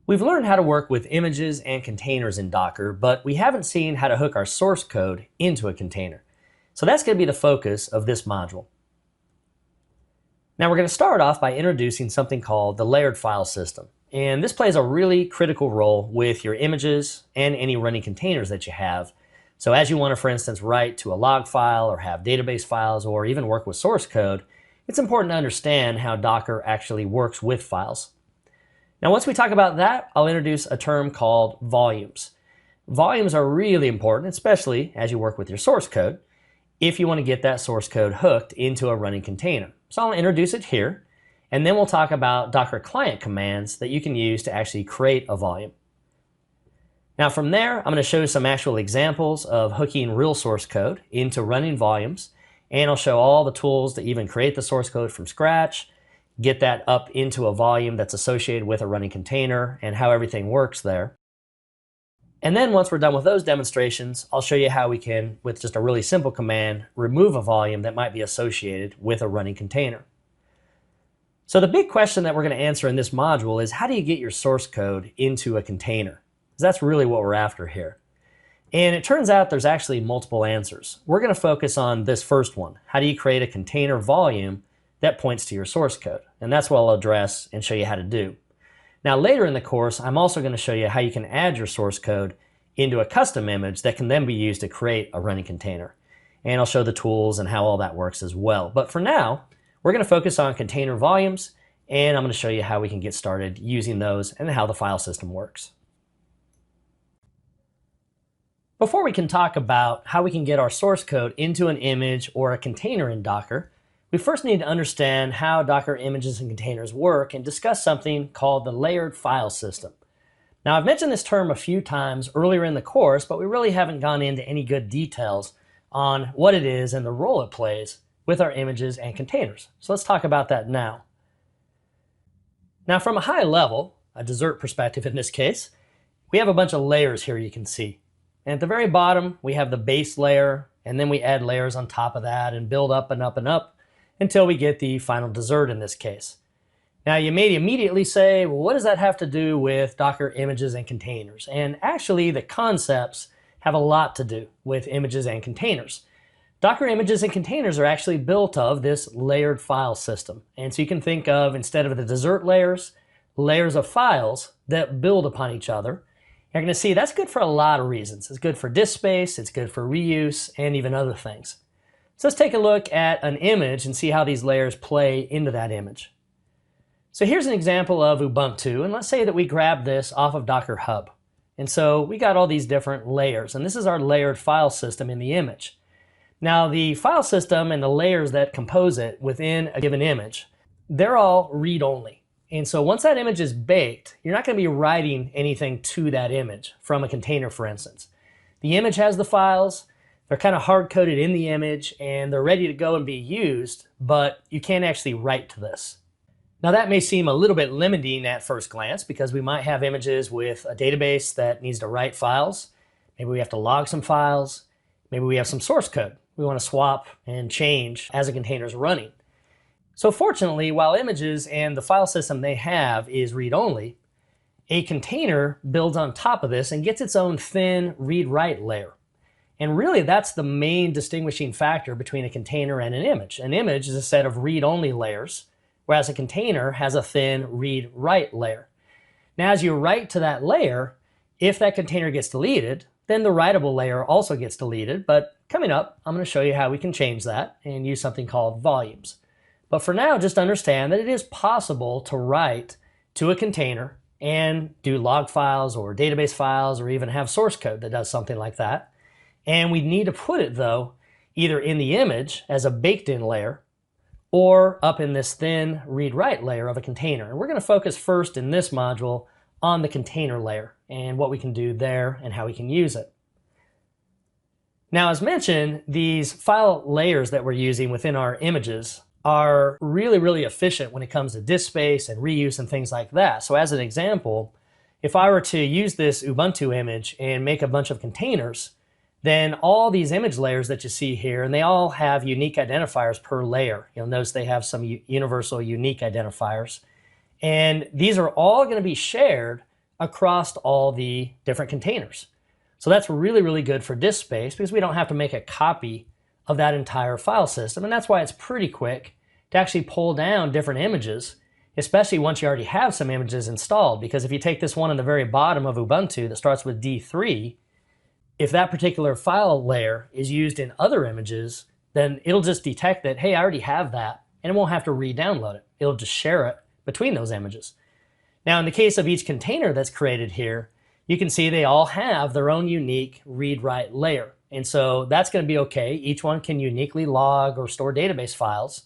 We've learned how to work with images and containers in Docker, but we haven't seen how to hook our source code into a container. So that's going to be the focus of this module. Now we're going to start off by introducing something called the layered file system. And this plays a really critical role with your images and any running containers that you have. So as you want to, for instance, write to a log file or have database files or even work with source code, it's important to understand how Docker actually works with files. Now, once we talk about that, I'll introduce a term called volumes. Volumes are really important, especially as you work with your source code, if you want to get that source code hooked into a running container. So I'll introduce it here, and then we'll talk about Docker client commands that you can use to actually create a volume. Now from there, I'm going to show you some actual examples of hooking real source code into running volumes, and I'll show all the tools to even create the source code from scratch, get that up into a volume that's associated with a running container, and how everything works there. And then once we're done with those demonstrations, I'll show you how we can, with just a really simple command, remove a volume that might be associated with a running container. So the big question that we're going to answer in this module is, how do you get your source code into a container? Because that's really what we're after here. And it turns out there's actually multiple answers. We're going to focus on this first one. How do you create a container volume that points to your source code? And that's what I'll address and show you how to do. Now later in the course, I'm also going to show you how you can add your source code into a custom image that can then be used to create a running container. And I'll show the tools and how all that works as well. But for now, we're going to focus on container volumes, and I'm going to show you how we can get started using those and how the file system works. Before we can talk about how we can get our source code into an image or a container in Docker, we first need to understand how Docker images and containers work and discuss something called the layered file system. Now, I've mentioned this term a few times earlier in the course, but we really haven't gone into any good details on what it is and the role it plays with our images and containers. So let's talk about that now. Now, from a high level, a dessert perspective in this case, we have a bunch of layers here you can see. And at the very bottom, we have the base layer, and then we add layers on top of that and build up and up and up until we get the final dessert in this case. Now you may immediately say, well, what does that have to do with Docker images and containers? And actually the concepts have a lot to do with images and containers. Docker images and containers are actually built of this layered file system. And so you can think of, instead of the dessert layers, layers of files that build upon each other. You're going to see that's good for a lot of reasons. It's good for disk space, it's good for reuse, and even other things. So let's take a look at an image and see how these layers play into that image. So here's an example of Ubuntu, and let's say that we grab this off of Docker Hub. And so we got all these different layers, and this is our layered file system in the image. Now the file system and the layers that compose it within a given image, they're all read-only. And so once that image is baked, you're not going to be writing anything to that image from a container, for instance. The image has the files. They're kind of hard-coded in the image, and they're ready to go and be used, but you can't actually write to this. Now that may seem a little bit limiting at first glance, because we might have images with a database that needs to write files. Maybe we have to log some files. Maybe we have some source code we want to swap and change as a container is running. So fortunately, while images and the file system they have is read-only, a container builds on top of this and gets its own thin read-write layer. And really, that's the main distinguishing factor between a container and an image. An image is a set of read-only layers, whereas a container has a thin read-write layer. Now, as you write to that layer, if that container gets deleted, then the writable layer also gets deleted. But coming up, I'm going to show you how we can change that and use something called volumes. But for now, just understand that it is possible to write to a container and do log files or database files or even have source code that does something like that. And we need to put it, though, either in the image as a baked-in layer or up in this thin read-write layer of a container. And we're going to focus first in this module on the container layer and what we can do there and how we can use it. Now, as mentioned, these file layers that we're using within our images are really, really efficient when it comes to disk space and reuse and things like that. So as an example, if I were to use this Ubuntu image and make a bunch of containers, then all these image layers that you see here, and they all have unique identifiers per layer. You'll notice they have some universal unique identifiers. And these are all going to be shared across all the different containers. So that's really, really good for disk space because we don't have to make a copy of that entire file system. And that's why it's pretty quick to actually pull down different images, especially once you already have some images installed. Because if you take this one on the very bottom of Ubuntu that starts with D3, if that particular file layer is used in other images, then it'll just detect that, hey, I already have that, and it won't have to re-download it. It'll just share it between those images. Now, in the case of each container that's created here, you can see they all have their own unique read-write layer. And so that's going to be okay. Each one can uniquely log or store database files.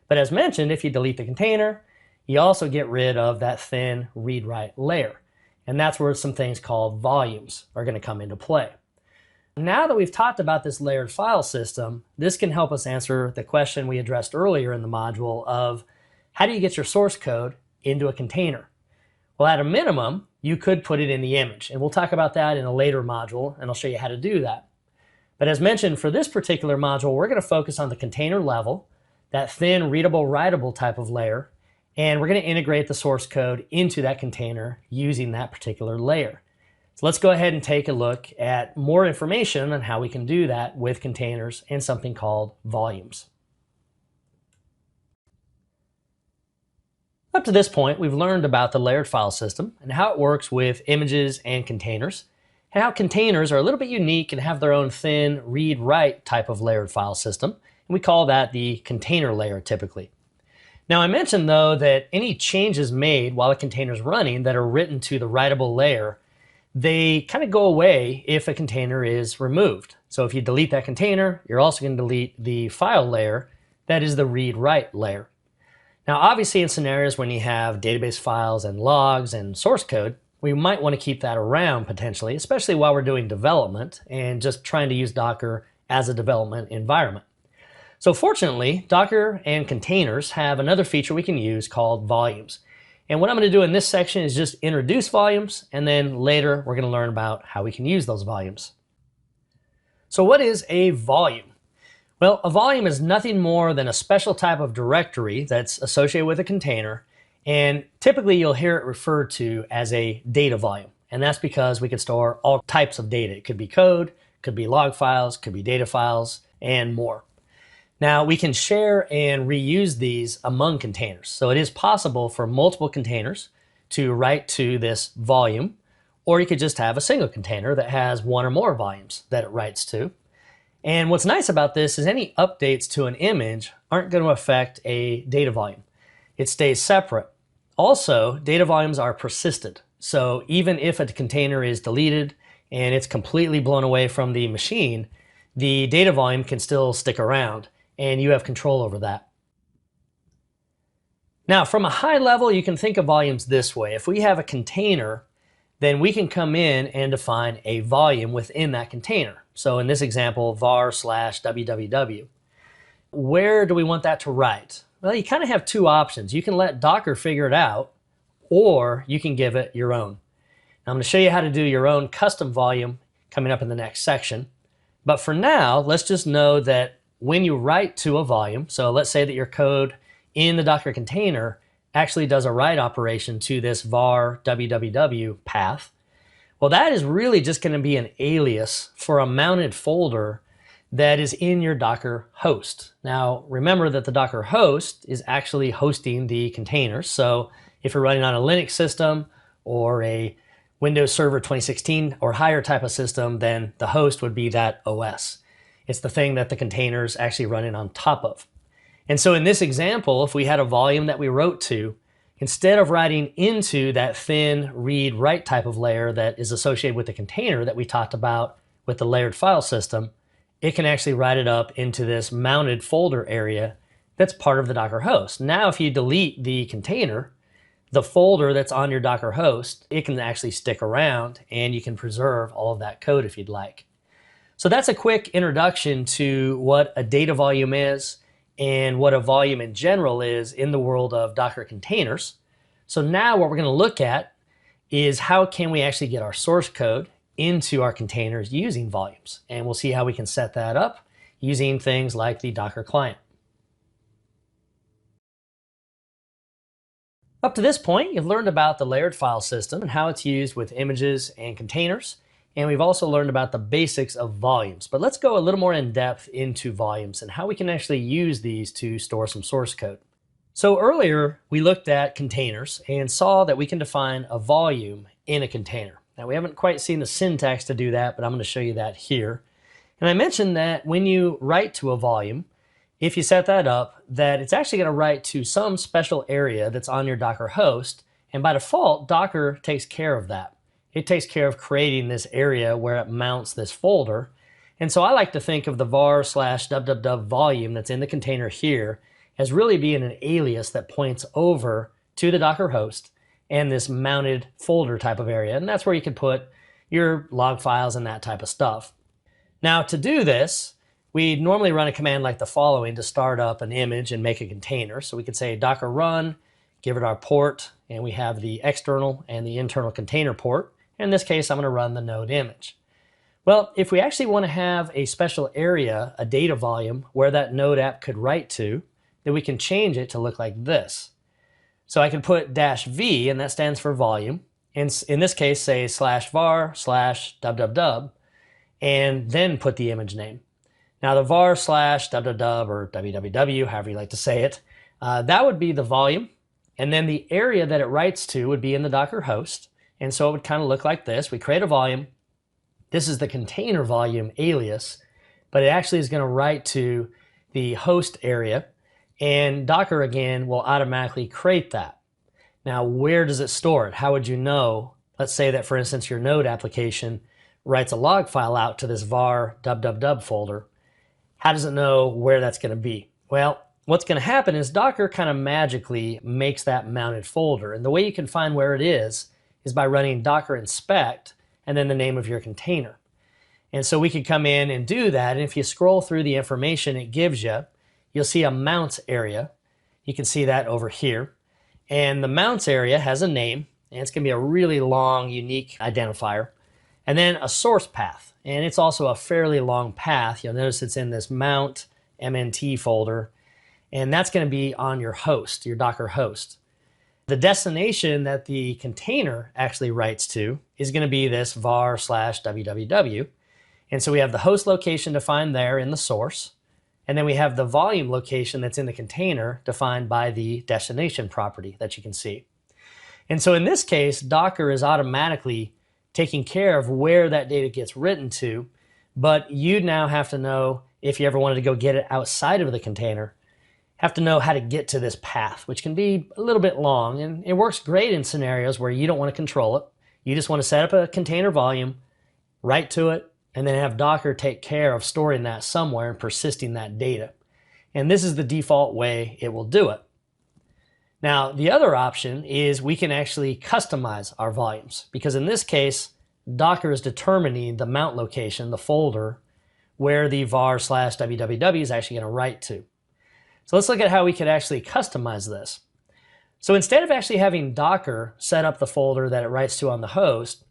But as mentioned, if you delete the container, you also get rid of that thin read-write layer. And that's where some things called volumes are going to come into play. Now that we've talked about this layered file system, this can help us answer the question we addressed earlier in the module of how do you get your source code into a container? Well, at a minimum, you could put it in the image. And we'll talk about that in a later module, and I'll show you how to do that. But as mentioned, for this particular module, we're going to focus on the container level, that thin readable, writable type of layer, and we're going to integrate the source code into that container using that particular layer. So let's go ahead and take a look at more information on how we can do that with containers and something called volumes. Up to this point, we've learned about the layered file system and how it works with images and containers, and how containers are a little bit unique and have their own thin read-write type of layered file system, and we call that the container layer typically. Now, I mentioned though that any changes made while a container is running that are written to the writable layer, they kind of go away if a container is removed. So if you delete that container, you're also going to delete the file layer that is the read-write layer. Now, obviously in scenarios when you have database files and logs and source code, we might want to keep that around potentially, especially while we're doing development and just trying to use Docker as a development environment. So fortunately, Docker and containers have another feature we can use called volumes. And what I'm going to do in this section is just introduce volumes, and then later we're going to learn about how we can use those volumes. So what is a volume? Well, a volume is nothing more than a special type of directory that's associated with a container, and typically you'll hear it referred to as a data volume. And that's because we can store all types of data. It could be code, could be log files, could be data files, and more. Now, we can share and reuse these among containers. So it is possible for multiple containers to write to this volume, or you could just have a single container that has one or more volumes that it writes to. And what's nice about this is any updates to an image aren't going to affect a data volume. It stays separate. Also, data volumes are persistent. So even if a container is deleted and it's completely blown away from the machine, the data volume can still stick around, and you have control over that. Now, from a high level, you can think of volumes this way. If we have a container, then we can come in and define a volume within that container. So in this example, var/www. Where do we want that to write? Well, you kind of have two options. You can let Docker figure it out, or you can give it your own. Now, I'm going to show you how to do your own custom volume coming up in the next section. But for now, let's just know that when you write to a volume, so let's say that your code in the Docker container actually does a write operation to this var/www path, well, that is really just going to be an alias for a mounted folder that is in your Docker host. Now, remember that the Docker host is actually hosting the containers. So if you're running on a Linux system or a Windows Server 2016 or higher type of system, then the host would be that OS. It's the thing that the containers actually running on top of. And so in this example, if we had a volume that we wrote to, instead of writing into that thin read-write type of layer that is associated with the container that we talked about with the layered file system, it can actually write it up into this mounted folder area that's part of the Docker host. Now, if you delete the container, the folder that's on your Docker host, it can actually stick around and you can preserve all of that code if you'd like. So that's a quick introduction to what a data volume is and what a volume in general is in the world of Docker containers. So now what we're going to look at is how can we actually get our source code into our containers using volumes. And we'll see how we can set that up using things like the Docker client. Up to this point, you've learned about the layered file system and how it's used with images and containers. And we've also learned about the basics of volumes. But let's go a little more in depth into volumes and how we can actually use these to store some source code. So earlier, we looked at containers and saw that we can define a volume in a container. Now, we haven't quite seen the syntax to do that, but I'm going to show you that here. And I mentioned that when you write to a volume, if you set that up, that it's actually going to write to some special area that's on your Docker host. And by default, Docker takes care of that. It takes care of creating this area where it mounts this folder. And so I like to think of the var/www volume that's in the container here as really being an alias that points over to the Docker host and this mounted folder type of area. And that's where you can put your log files and that type of stuff. Now, to do this, we normally run a command like the following to start up an image and make a container. So we could say docker run, give it our port, and we have the external and the internal container port. In this case, I'm going to run the node image. Well, if we actually want to have a special area, a data volume, where that node app could write to, then we can change it to look like this. So I can put -v, and that stands for volume. And in this case, say /var/www, and then put the image name. Now the var/www or www, however you like to say it, that would be the volume. And then the area that it writes to would be in the Docker host. And so it would kind of look like this. We create a volume. This is the container volume alias, but it actually is going to write to the host area. And Docker, again, will automatically create that. Now, where does it store it? How would you know? Let's say that, for instance, your node application writes a log file out to this var/www folder. How does it know where that's going to be? Well, what's going to happen is Docker kind of magically makes that mounted folder. And the way you can find where it is by running docker inspect and then the name of your container. And so we could come in and do that. And if you scroll through the information it gives you, you'll see a mounts area. You can see that over here. And the mounts area has a name, and it's going to be a really long, unique identifier. And then a source path. And it's also a fairly long path. You'll notice it's in this mount mnt folder. And that's going to be on your host, your Docker host. The destination that the container actually writes to is going to be this var/www. And so we have the host location defined there in the source. And then we have the volume location that's in the container defined by the destination property that you can see. And so in this case, Docker is automatically taking care of where that data gets written to, but you now have to know, if you ever wanted to go get it outside of the container, have to know how to get to this path, which can be a little bit long. And it works great in scenarios where you don't want to control it. You just want to set up a container volume, write to it, and then have Docker take care of storing that somewhere and persisting that data. And this is the default way it will do it. Now, the other option is we can actually customize our volumes, because in this case, Docker is determining the mount location, the folder, where the var/www is actually going to write to. So let's look at how we could actually customize this. So instead of actually having Docker set up the folder that it writes to on the host,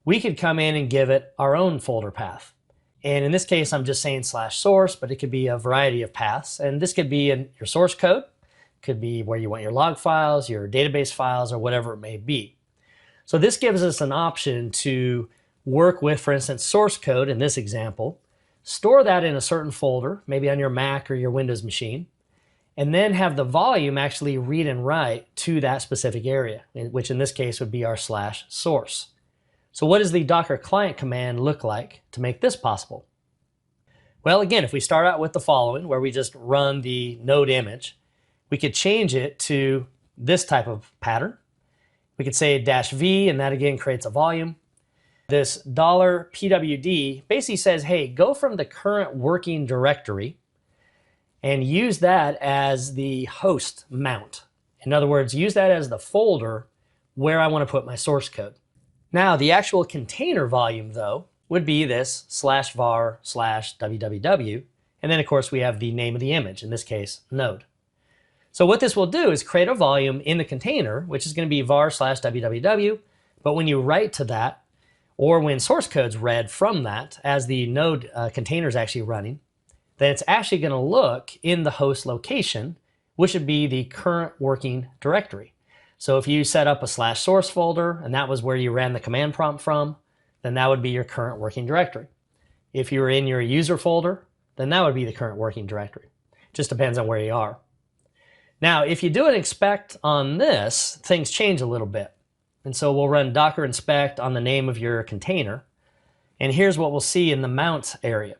we could come in and give it our own folder path. And in this case, I'm just saying /source, but it could be a variety of paths. And this could be in your source code, could be where you want your log files, your database files, or whatever it may be. So this gives us an option to work with, for instance, source code in this example, store that in a certain folder, maybe on your Mac or your Windows machine, and then have the volume actually read and write to that specific area, which in this case would be our /source. So what does the Docker client command look like to make this possible? Well, again, if we start out with the following, where we just run the node image, we could change it to this type of pattern. We could say -v, and that again creates a volume. This $pwd basically says, hey, go from the current working directory and use that as the host mount. In other words, use that as the folder where I want to put my source code. Now, the actual container volume, though, would be this /var/www. And then, of course, we have the name of the image, in this case, node. So what this will do is create a volume in the container, which is going to be var/www. But when you write to that, or when source code's read from that, as the node container is actually running, then it's actually going to look in the host location, which would be the current working directory. So if you set up a /source folder and that was where you ran the command prompt from, then that would be your current working directory. If you were in your user folder, then that would be the current working directory. Just depends on where you are. Now, if you do an inspect on this, things change a little bit. And so we'll run docker inspect on the name of your container. And here's what we'll see in the mount area.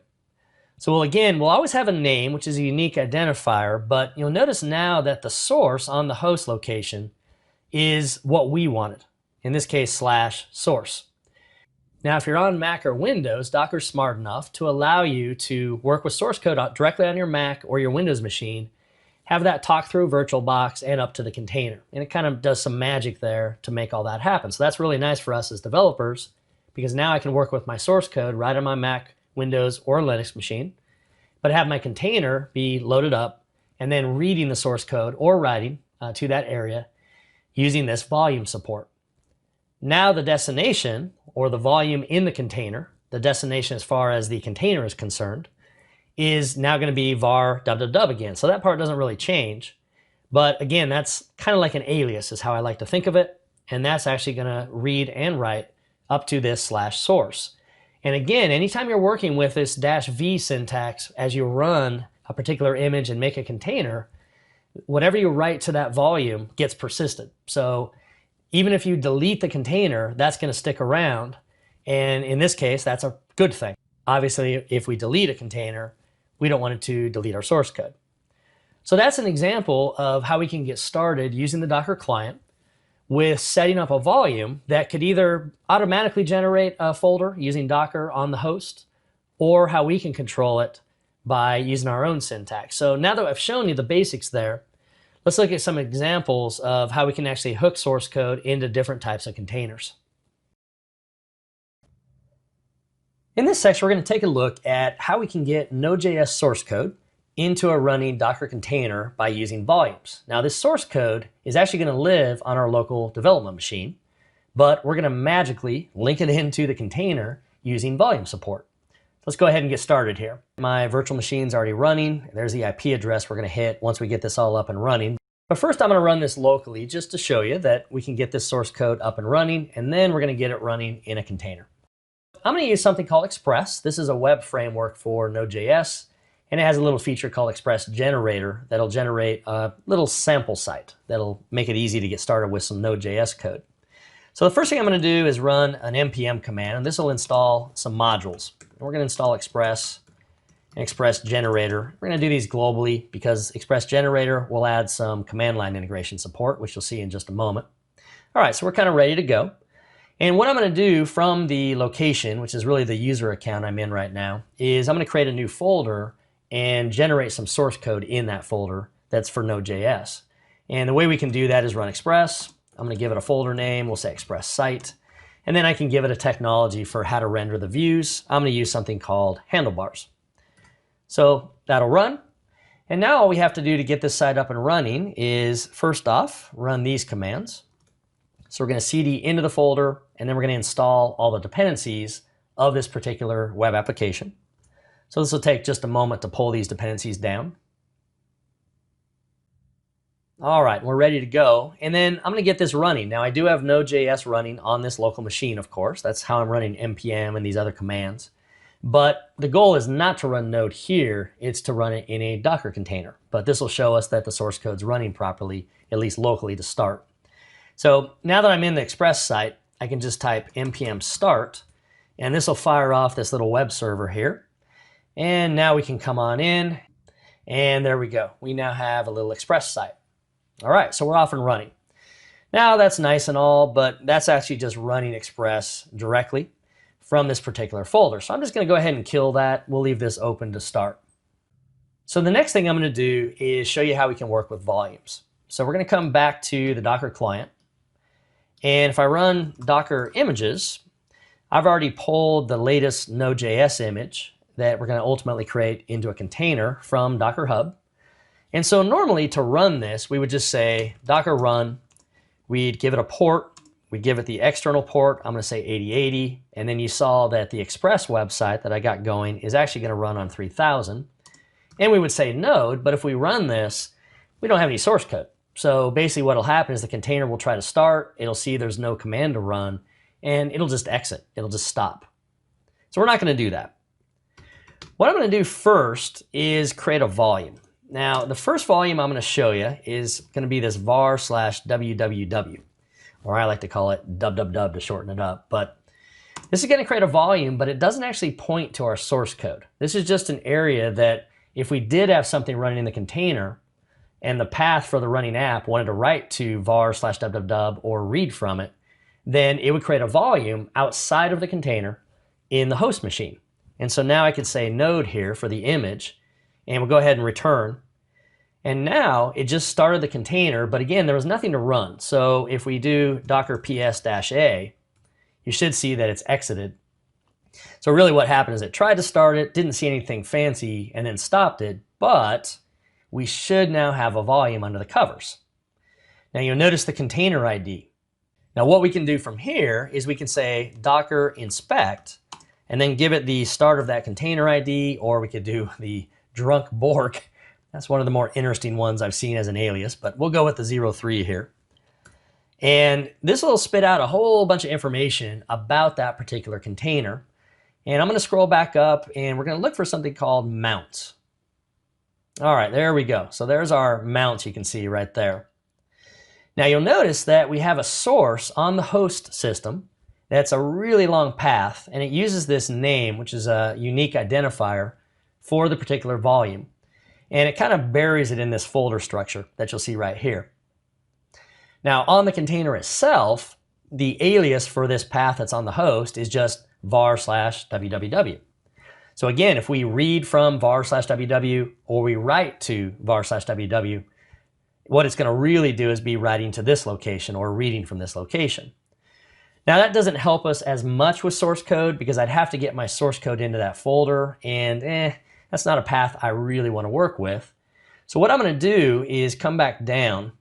So we'll always have a name, which is a unique identifier, but you'll notice now that the source on the host location is what we wanted. In this case, /source. Now, if you're on Mac or Windows, Docker's smart enough to allow you to work with source code directly on your Mac or your Windows machine, have that talk through VirtualBox and up to the container. And it kind of does some magic there to make all that happen. So that's really nice for us as developers, because now I can work with my source code right on my Mac, Windows, or Linux machine, but have my container be loaded up and then reading the source code or writing to that area using this volume support. Now the destination, or the volume in the container, the destination as far as the container is concerned, is now going to be var www again. So that part doesn't really change. But again, that's kind of like an alias is how I like to think of it. And that's actually going to read and write up to this /source. And again, anytime you're working with this -v syntax as you run a particular image and make a container, whatever you write to that volume gets persisted. So even if you delete the container, that's going to stick around. And in this case, that's a good thing. Obviously, if we delete a container, we don't want it to delete our source code. So that's an example of how we can get started using the Docker client with setting up a volume that could either automatically generate a folder using Docker on the host, or how we can control it by using our own syntax. So now that I've shown you the basics there, let's look at some examples of how we can actually hook source code into different types of containers. In this section, we're going to take a look at how we can get Node.js source code into a running Docker container by using volumes. Now, this source code is actually going to live on our local development machine, but we're going to magically link it into the container using volume support. Let's go ahead and get started here. My virtual machine's already running. There's the IP address we're going to hit once we get this all up and running. But first, I'm going to run this locally just to show you that we can get this source code up and running, and then we're going to get it running in a container. I'm going to use something called Express. This is a web framework for Node.js. And it has a little feature called Express Generator that'll generate a little sample site that'll make it easy to get started with some Node.js code. So the first thing I'm going to do is run an npm command, and this will install some modules. We're going to install Express and Express Generator. We're going to do these globally because Express Generator will add some command line integration support, which you'll see in just a moment. All right, so we're kind of ready to go. And what I'm going to do from the location, which is really the user account I'm in right now, is I'm going to create a new folder and generate some source code in that folder that's for Node.js. And the way we can do that is run Express. I'm going to give it a folder name. We'll say Express Site. And then I can give it a technology for how to render the views. I'm going to use something called handlebars. So that'll run. And now all we have to do to get this site up and running is, first off, run these commands. So we're going to cd into the folder, and then we're going to install all the dependencies of this particular web application. So this will take just a moment to pull these dependencies down. All right, we're ready to go. And then I'm going to get this running. Now, I do have Node.js running on this local machine, of course. That's how I'm running npm and these other commands. But the goal is not to run Node here. It's to run it in a Docker container. But this will show us that the source code's running properly, at least locally to start. So now that I'm in the Express site, I can just type npm start, and this will fire off this little web server here. And now we can come on in, and there we go. We now have a little Express site. All right, so we're off and running. Now that's nice and all, but that's actually just running Express directly from this particular folder. So I'm just going to go ahead and kill that. We'll leave this open to start. So the next thing I'm going to do is show you how we can work with volumes. So we're going to come back to the Docker client. And if I run Docker images, I've already pulled the latest Node.js image that we're going to ultimately create into a container from Docker Hub. And so normally to run this, we would just say Docker run. We'd give it a port. We'd give it the external port. I'm going to say 8080. And then you saw that the Express website that I got going is actually going to run on 3000. And we would say node, but if we run this, we don't have any source code. So basically what will happen is the container will try to start, it'll see there's no command to run, and it'll just exit. It'll just stop. So we're not going to do that. What I'm going to do first is create a volume. Now, the first volume I'm going to show you is going to be this var/www, or I like to call it www to shorten it up. But this is going to create a volume, but it doesn't actually point to our source code. This is just an area that if we did have something running in the container and the path for the running app wanted to write to var/www or read from it, then it would create a volume outside of the container in the host machine. And so now I could say node here for the image, and we'll go ahead and return. And now it just started the container, but again, there was nothing to run. So if we do docker ps-a, you should see that it's exited. So really what happened is it tried to start it, didn't see anything fancy, and then stopped it, but we should now have a volume under the covers. Now you'll notice the container ID. Now what we can do from here is we can say docker inspect, and then give it the start of that container ID, or we could do the drunk Bork. That's one of the more interesting ones I've seen as an alias, but we'll go with the 03 here. And this will spit out a whole bunch of information about that particular container. And I'm going to scroll back up, and we're going to look for something called mounts. All right, there we go. So there's our mounts you can see right there. Now you'll notice that we have a source on the host system. That's a really long path, and it uses this name, which is a unique identifier for the particular volume. And it kind of buries it in this folder structure that you'll see right here. Now on the container itself, the alias for this path that's on the host is just var/www. So again, if we read from var/www or we write to var/www, what it's going to really do is be writing to this location or reading from this location. Now that doesn't help us as much with source code because I'd have to get my source code into that folder, and that's not a path I really want to work with. So what I'm going to do is come back down,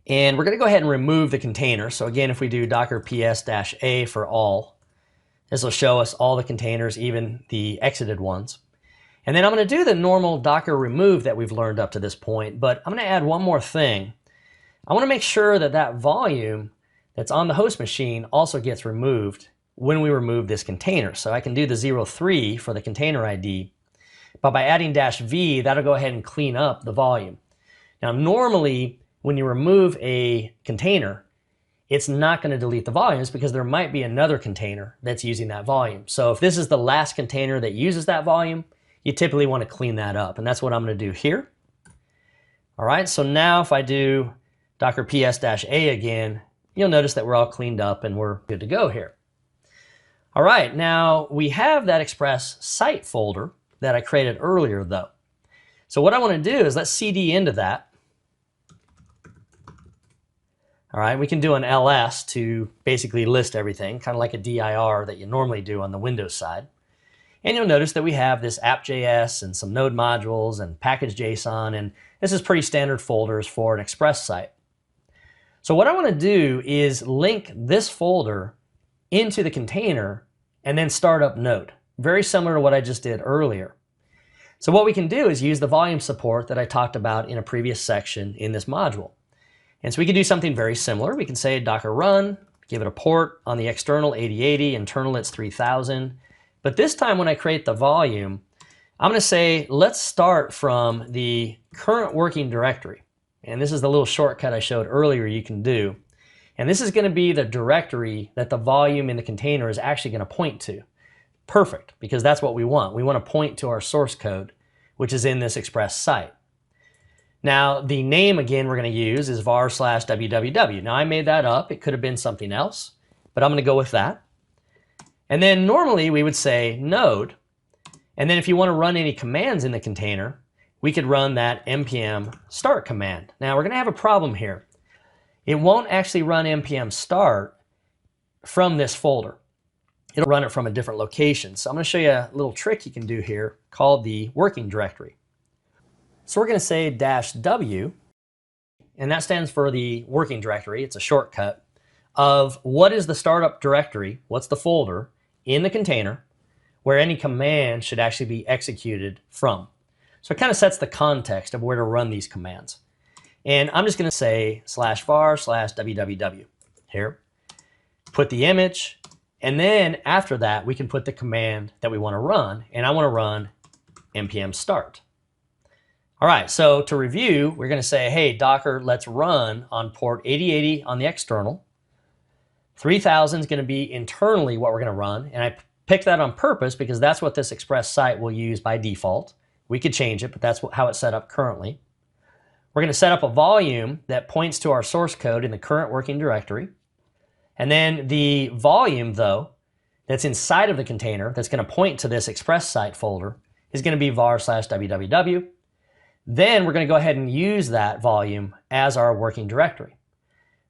and we're going to go ahead and remove the container. So again, if we do docker ps-a for all, this will show us all the containers, even the exited ones. And then I'm going to do the normal docker remove that we've learned up to this point, but I'm going to add one more thing. I want to make sure that that volume that's on the host machine also gets removed when we remove this container. So I can do the 03 for the container ID, but by adding -v, that'll go ahead and clean up the volume. Now normally when you remove a container, it's not going to delete the volumes because there might be another container that's using that volume. So if this is the last container that uses that volume, you typically want to clean that up, and that's what I'm going to do here. All right, so now if I do docker ps-a again, you'll notice that we're all cleaned up and we're good to go here. All right, now we have that Express site folder that I created earlier though. So what I want to do is let's cd into that. All right, we can do an ls to basically list everything, kind of like a dir that you normally do on the Windows side. And you'll notice that we have this app.js and some node modules and package.json, and this is pretty standard folders for an Express site. So what I want to do is link this folder into the container and then start up node, very similar to what I just did earlier. So what we can do is use the volume support that I talked about in a previous section in this module. And so we can do something very similar. We can say docker run, give it a port on the external 8080, internal it's 3000. But this time when I create the volume, I'm going to say let's start from the current working directory. And this is the little shortcut I showed earlier you can do. And this is going to be the directory that the volume in the container is actually going to point to. Perfect, because that's what we want. We want to point to our source code, which is in this Express site. Now, the name, again, we're going to use is var/www. Now, I made that up. It could have been something else, but I'm going to go with that. And then normally we would say node. And then if you want to run any commands in the container, we could run that npm start command. Now we're going to have a problem here. It won't actually run npm start from this folder. It'll run it from a different location. So I'm going to show you a little trick you can do here called the working directory. So we're going to say -w, and that stands for the working directory. It's a shortcut of what is the startup directory, what's the folder in the container where any command should actually be executed from. So it kind of sets the context of where to run these commands. And I'm just going to say /var/www here, put the image, and then after that, we can put the command that we want to run, and I want to run npm start. All right, so to review, we're going to say, hey, Docker, let's run on port 8080 on the external. 3000 is going to be internally what we're going to run, and I picked that on purpose because that's what this Express site will use by default. We could change it, but that's how it's set up currently. We're going to set up a volume that points to our source code in the current working directory. And then the volume, though, that's inside of the container that's going to point to this Express site folder is going to be var/www. Then we're going to go ahead and use that volume as our working directory.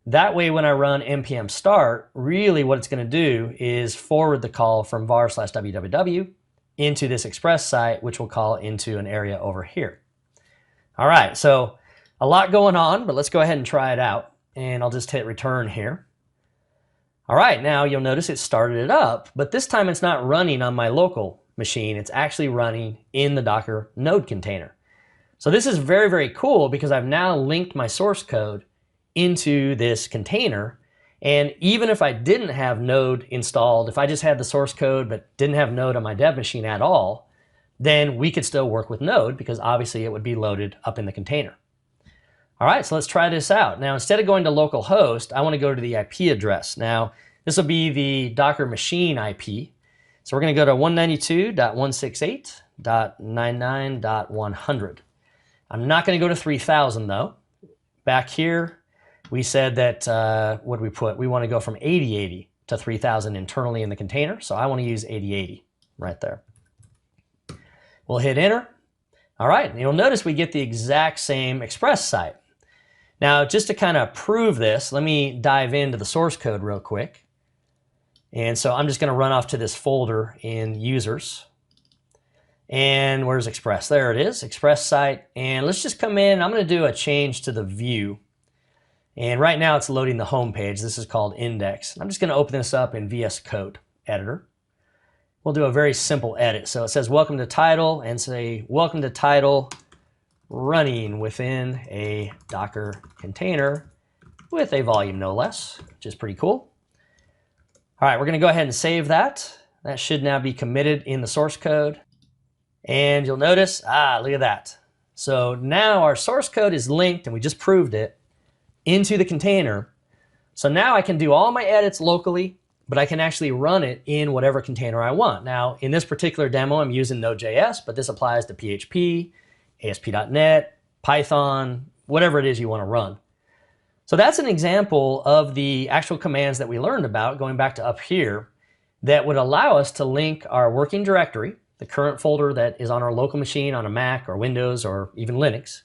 That way, when I run npm start, really what it's going to do is forward the call from var/www into this Express site, which we'll call into an area over here. All right, so a lot going on, but let's go ahead and try it out. And I'll just hit return here. All right, now you'll notice it started it up, but this time it's not running on my local machine. It's actually running in the Docker node container. So this is very, very cool because I've now linked my source code into this container. And even if I didn't have Node installed, if I just had the source code but didn't have Node on my dev machine at all, then we could still work with Node because obviously it would be loaded up in the container. All right, so let's try this out. Now, instead of going to localhost, I want to go to the IP address. Now, this will be the Docker machine IP. So we're going to go to 192.168.99.100. I'm not going to go to 3000 though. Back here, we said that, what did we put? We want to go from 8080 to 3000 internally in the container. So I want to use 8080 right there. We'll hit enter. All right, and you'll notice we get the exact same Express site. Now, just to kind of prove this, let me dive into the source code real quick. And so I'm just going to run off to this folder in users. And where's Express? There it is, Express site. And let's just come in. I'm going to do a change to the view. And right now it's loading the home page. This is called index. I'm just going to open this up in VS Code editor. We'll do a very simple edit. So it says welcome to title and say welcome to title running within a Docker container with a volume no less, which is pretty cool. All right, we're going to go ahead and save that. That should now be committed in the source code. And you'll notice, look at that. So now our source code is linked, and we just proved it, into the container. So now I can do all my edits locally, but I can actually run it in whatever container I want. Now, in this particular demo, I'm using Node.js, but this applies to PHP, ASP.NET, Python, whatever it is you want to run. So that's an example of the actual commands that we learned about, going back to up here, that would allow us to link our working directory, the current folder that is on our local machine on a Mac or Windows or even Linux,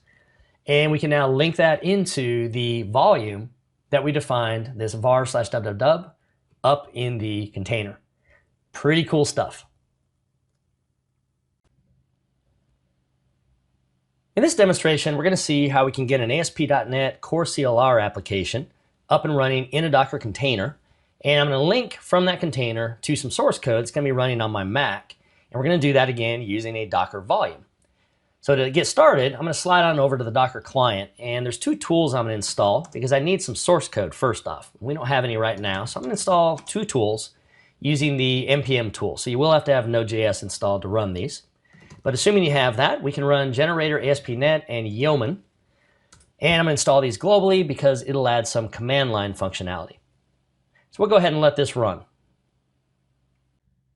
and we can now link that into the volume that we defined, this var/www, up in the container. Pretty cool stuff. In this demonstration, we're going to see how we can get an ASP.NET Core CLR application up and running in a Docker container. And I'm going to link from that container to some source code that's going to be running on my Mac. And we're going to do that again using a Docker volume. So to get started, I'm going to slide on over to the Docker client. And there's two tools I'm going to install because I need some source code first off. We don't have any right now. So I'm going to install two tools using the npm tool. So you will have to have Node.js installed to run these. But assuming you have that, we can run generator, ASP.NET, and Yeoman. And I'm going to install these globally because it'll add some command line functionality. So we'll go ahead and let this run.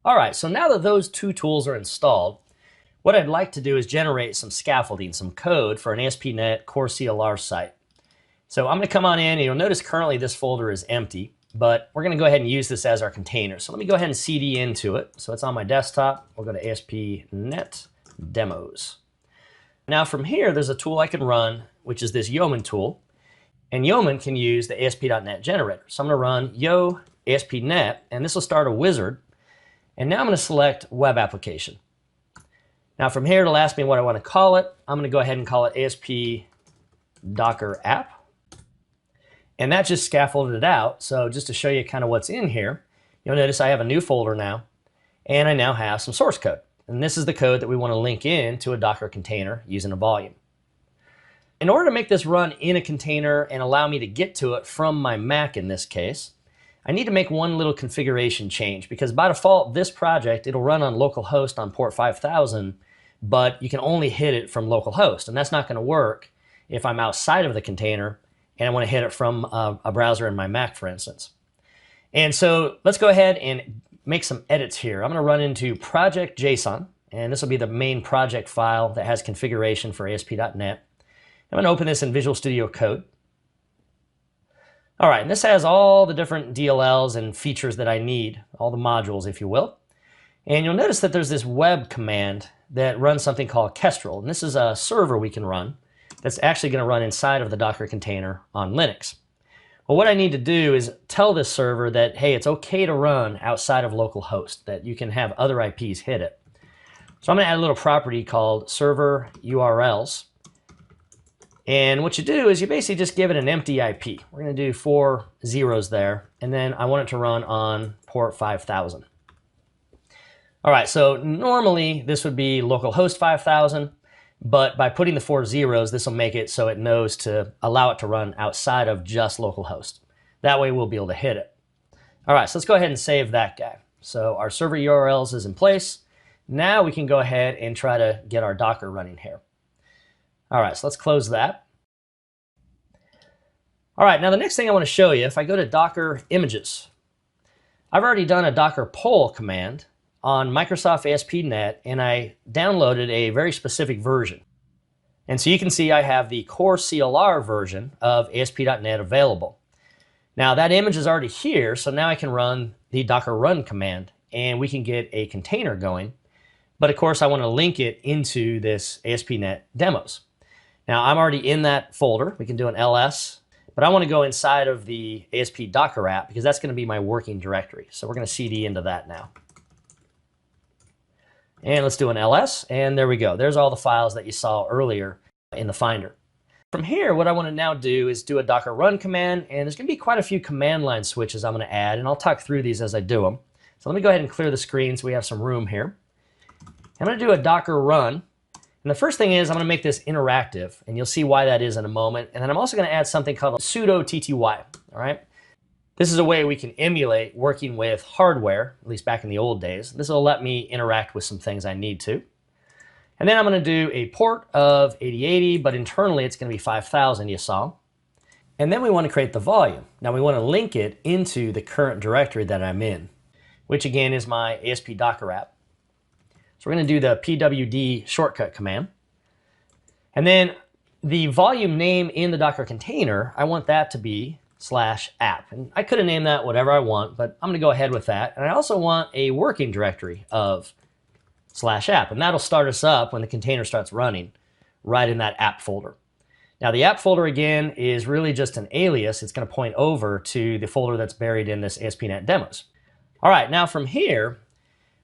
All right, so now that those two tools are installed, what I'd like to do is generate some scaffolding, some code for an ASP.NET Core CLR site. So I'm going to come on in, and you'll notice currently this folder is empty, but we're going to go ahead and use this as our container. So let me go ahead and CD into it. So it's on my desktop. We'll go to ASP.NET Demos. Now from here, there's a tool I can run, which is this Yeoman tool. And Yeoman can use the ASP.NET generator. So I'm going to run yo ASP.NET, and this will start a wizard. And now I'm going to select Web Application. Now from here, it'll ask me what I want to call it. I'm going to go ahead and call it ASP Docker App. And that just scaffolded it out. So just to show you kind of what's in here, you'll notice I have a new folder now, and I now have some source code. And this is the code that we want to link in to a Docker container using a volume. In order to make this run in a container and allow me to get to it from my Mac in this case, I need to make one little configuration change, because by default, this project, it'll run on localhost on port 5000, but you can only hit it from localhost, and that's not going to work if I'm outside of the container and I want to hit it from a browser in my Mac, for instance. And so let's go ahead and make some edits here. I'm going to run into project.json, and this will be the main project file that has configuration for ASP.NET. I'm going to open this in Visual Studio Code. All right, and this has all the different DLLs and features that I need, all the modules, if you will. And you'll notice that there's this web command that runs something called Kestrel, and this is a server we can run that's actually going to run inside of the Docker container on Linux. Well, what I need to do is tell this server that, hey, it's okay to run outside of localhost, that you can have other IPs hit it. So I'm going to add a little property called server URLs. And what you do is you basically just give it an empty IP. We're going to do 4 zeros there, and then I want it to run on port 5000. All right, so normally this would be localhost 5000, but by putting the 4 zeros, this will make it so it knows to allow it to run outside of just localhost. That way we'll be able to hit it. All right, so let's go ahead and save that guy. So our server URLs is in place. Now we can go ahead and try to get our Docker running here. All right, so let's close that. All right, now the next thing I want to show you, if I go to Docker images, I've already done a Docker poll command on Microsoft ASP.NET, and I downloaded a very specific version. And so you can see I have the core CLR version of ASP.NET available. Now that image is already here, so now I can run the Docker run command, and we can get a container going. But of course, I want to link it into this ASP.NET demos. Now I'm already in that folder. We can do an ls, but I want to go inside of the ASP Docker app because that's going to be my working directory. So we're going to cd into that now. And let's do an ls, and there we go. There's all the files that you saw earlier in the Finder. From here, what I want to now do is do a Docker run command, and there's going to be quite a few command line switches I'm going to add, and I'll talk through these as I do them. So let me go ahead and clear the screen so we have some room here. I'm going to do a Docker run. And the first thing is I'm going to make this interactive, and you'll see why that is in a moment. And then I'm also going to add something called a sudo tty. All right. This is a way we can emulate working with hardware, at least back in the old days. This will let me interact with some things I need to. And then I'm going to do a port of 8080, but internally it's going to be 5000, you saw. And then we want to create the volume. Now we want to link it into the current directory that I'm in, which again is my ASP Docker app. So we're going to do the pwd shortcut command. And then the volume name in the Docker container, I want that to be /app. And I could have named that whatever I want, but I'm going to go ahead with that. And I also want a working directory of /app. And that'll start us up when the container starts running right in that app folder. Now the app folder again is really just an alias. It's going to point over to the folder that's buried in this ASP.NET demos. All right, now from here,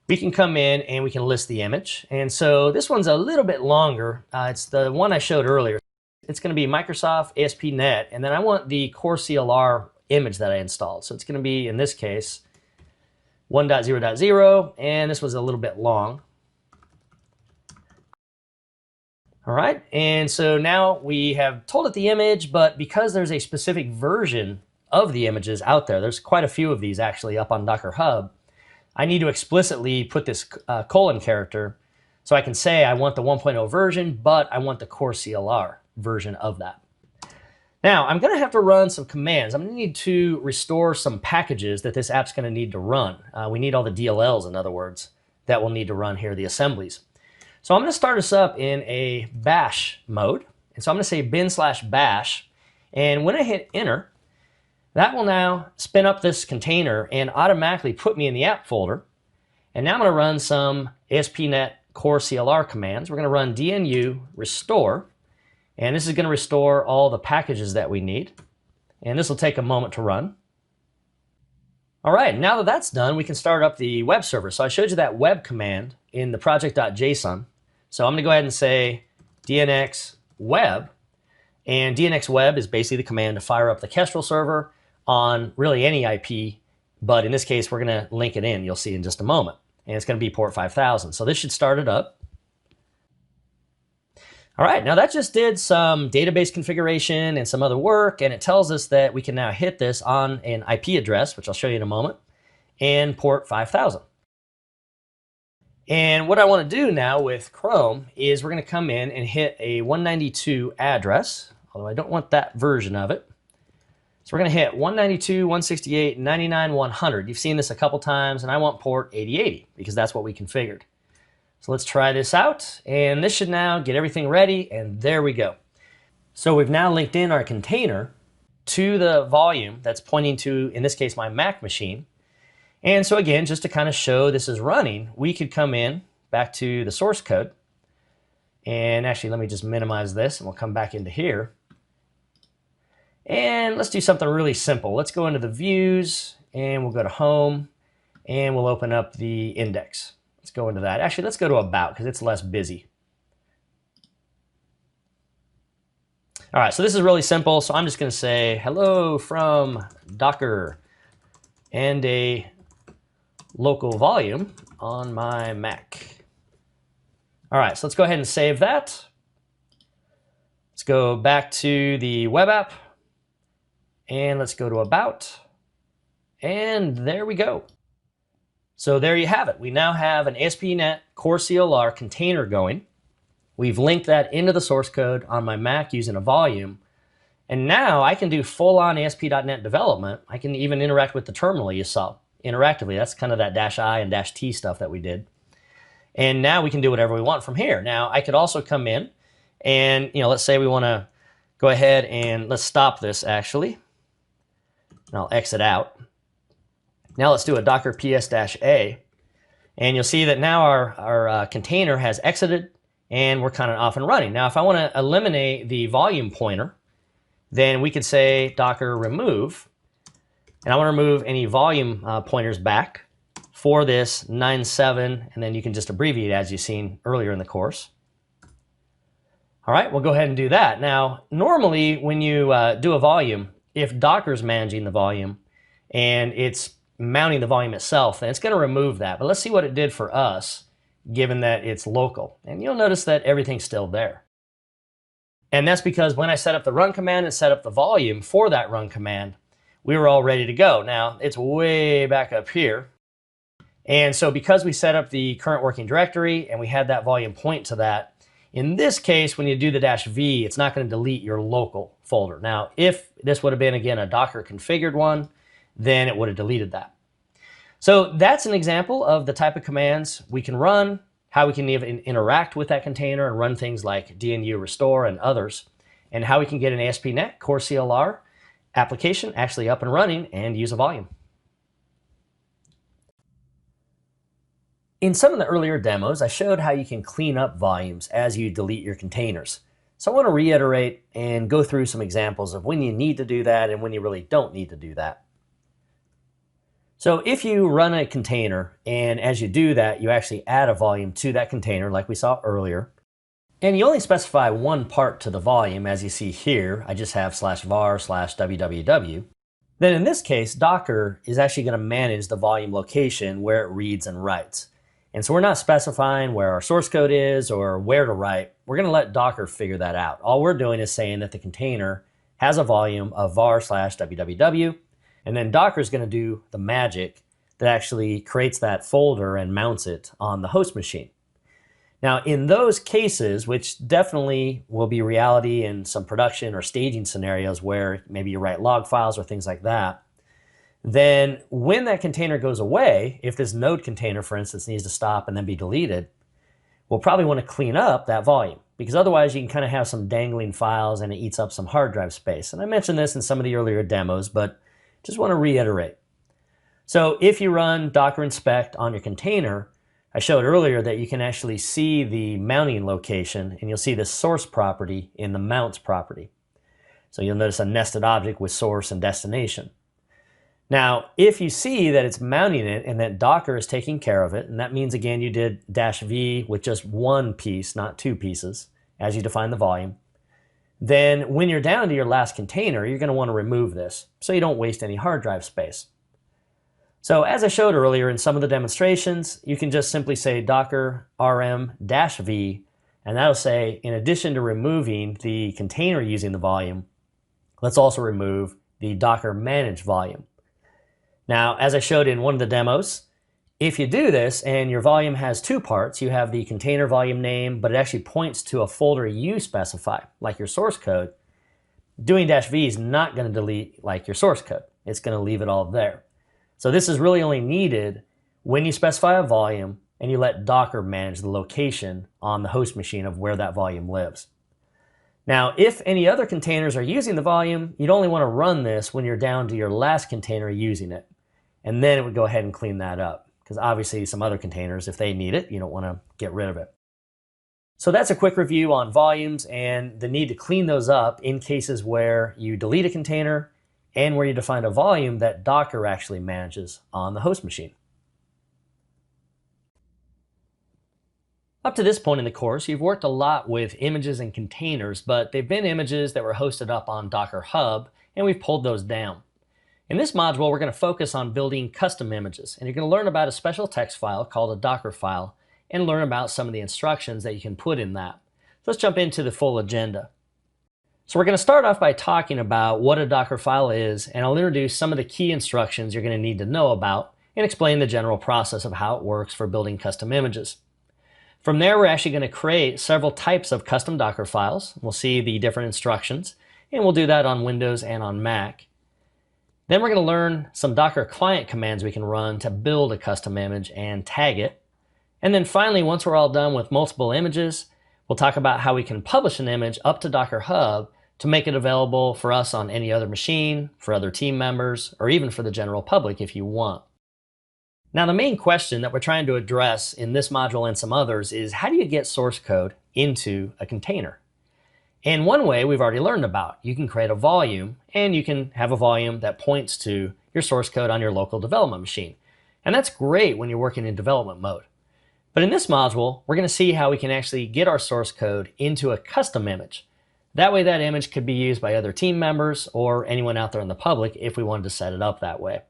we can come in and we can list the image. And so this one's a little bit longer. It's the one I showed earlier. It's going to be Microsoft ASP.NET, and then I want the core CLR image that I installed. So it's going to be, in this case, 1.0.0, and this was a little bit long. All right, and so now we have told it the image, but because there's a specific version of the images out there, there's quite a few of these actually up on Docker Hub, I need to explicitly put this colon character so I can say I want the 1.0 version, but I want the core CLR version of that. Now, I'm going to have to run some commands. I'm going to need to restore some packages that this app's going to need to run. We need all the DLLs, in other words, that will need to run here, the assemblies. So I'm going to start us up in a bash mode. And so I'm going to say bin/bash. And when I hit enter, that will now spin up this container and automatically put me in the app folder. And now I'm going to run some ASP.NET core CLR commands. We're going to run dnu restore. And this is going to restore all the packages that we need. And this will take a moment to run. All right, now that that's done, we can start up the web server. So I showed you that web command in the project.json. So I'm going to go ahead and say dnx web. And dnx web is basically the command to fire up the Kestrel server on really any IP, but in this case, we're going to link it in. You'll see in just a moment. And it's going to be port 5000. So this should start it up. All right, now that just did some database configuration and some other work, and it tells us that we can now hit this on an IP address, which I'll show you in a moment, and port 5000. And what I want to do now with Chrome is we're going to come in and hit a 192 address, although I don't want that version of it. So we're going to hit 192.168.99.100. You've seen this a couple times, and I want port 8080 because that's what we configured. So let's try this out, and this should now get everything ready, and there we go. So we've now linked in our container to the volume that's pointing to, in this case, my Mac machine. And so again, just to kind of show this is running, we could come in back to the source code. And actually, let me just minimize this, and we'll come back into here. And let's do something really simple. Let's go into the views, and we'll go to home, and we'll open up the index. Let's go into that. Actually, let's go to about because it's less busy. All right, so this is really simple. So I'm just going to say hello from Docker and a local volume on my Mac. All right, so let's go ahead and save that. Let's go back to the web app, and let's go to about, and there we go. So there you have it. We now have an ASP.NET Core CLR container going. We've linked that into the source code on my Mac using a volume. And now I can do full-on ASP.NET development. I can even interact with the terminal you saw interactively. That's kind of that -I and -T stuff that we did. And now we can do whatever we want from here. Now I could also come in and, let's say we want to go ahead and let's stop this actually. And I'll exit out. Now let's do a docker ps-a, and you'll see that now our container has exited, and we're kind of off and running. Now if I want to eliminate the volume pointer, then we could say docker remove, and I want to remove any volume pointers back for this 97, and then you can just abbreviate as you've seen earlier in the course. All right, we'll go ahead and do that. Now normally when you do a volume, if Docker's managing the volume and it's mounting the volume itself, then it's going to remove that. But let's see what it did for us, given that it's local. And you'll notice that everything's still there. And that's because when I set up the run command and set up the volume for that run command, we were all ready to go. Now, it's way back up here. And so because we set up the current working directory and we had that volume point to that, in this case, when you do the -V, it's not going to delete your local folder. Now, if this would have been, again, a Docker configured one, then it would have deleted that. So that's an example of the type of commands we can run, how we can even interact with that container and run things like dnu restore and others, and how we can get an ASP.NET Core CLR application actually up and running and use a volume. In some of the earlier demos, I showed how you can clean up volumes as you delete your containers. So I want to reiterate and go through some examples of when you need to do that and when you really don't need to do that. So if you run a container, and as you do that, you actually add a volume to that container like we saw earlier, and you only specify one part to the volume, as you see here, I just have /var/www, then in this case, Docker is actually going to manage the volume location where it reads and writes. And so we're not specifying where our source code is or where to write. We're going to let Docker figure that out. All we're doing is saying that the container has a volume of var/www, and then Docker is going to do the magic that actually creates that folder and mounts it on the host machine. Now, in those cases, which definitely will be reality in some production or staging scenarios where maybe you write log files or things like that, then when that container goes away, if this node container, for instance, needs to stop and then be deleted, we'll probably want to clean up that volume, because otherwise you can kind of have some dangling files and it eats up some hard drive space. And I mentioned this in some of the earlier demos, but just want to reiterate. So if you run docker inspect on your container, I showed earlier that you can actually see the mounting location, and you'll see the source property in the mounts property. So you'll notice a nested object with source and destination. Now, if you see that it's mounting it and that Docker is taking care of it, and that means, again, you did -V with just one piece, not two pieces, as you define the volume, then when you're down to your last container, you're going to want to remove this so you don't waste any hard drive space. So as I showed earlier in some of the demonstrations, you can just simply say docker rm-v, And that'll say, in addition to removing the container using the volume, let's also remove the Docker managed volume. Now, as I showed in one of the demos, if you do this and your volume has two parts, you have the container volume name, but it actually points to a folder you specify, like your source code, doing -v is not going to delete like your source code. It's going to leave it all there. So this is really only needed when you specify a volume and you let Docker manage the location on the host machine of where that volume lives. Now, if any other containers are using the volume, you'd only want to run this when you're down to your last container using it. And then it would go ahead and clean that up. Because obviously some other containers, if they need it, you don't want to get rid of it. So that's a quick review on volumes and the need to clean those up in cases where you delete a container and where you define a volume that Docker actually manages on the host machine. Up to this point in the course, you've worked a lot with images and containers, but they've been images that were hosted up on Docker Hub, and we've pulled those down. In this module, we're going to focus on building custom images, and you're going to learn about a special text file called a Docker file, and learn about some of the instructions that you can put in that. So let's jump into the full agenda. So we're going to start off by talking about what a Docker file is, and I'll introduce some of the key instructions you're going to need to know about, and explain the general process of how it works for building custom images. From there, we're actually going to create several types of custom Docker files. We'll see the different instructions, and we'll do that on Windows and on Mac. Then we're going to learn some Docker client commands we can run to build a custom image and tag it. And then finally, once we're all done with multiple images, we'll talk about how we can publish an image up to Docker Hub to make it available for us on any other machine, for other team members, or even for the general public if you want. Now, the main question that we're trying to address in this module and some others is, how do you get source code into a container? And one way we've already learned about. You can create a volume, and you can have a volume that points to your source code on your local development machine. And that's great when you're working in development mode. But in this module, we're going to see how we can actually get our source code into a custom image. That way that image could be used by other team members or anyone out there in the public if we wanted to set it up that way.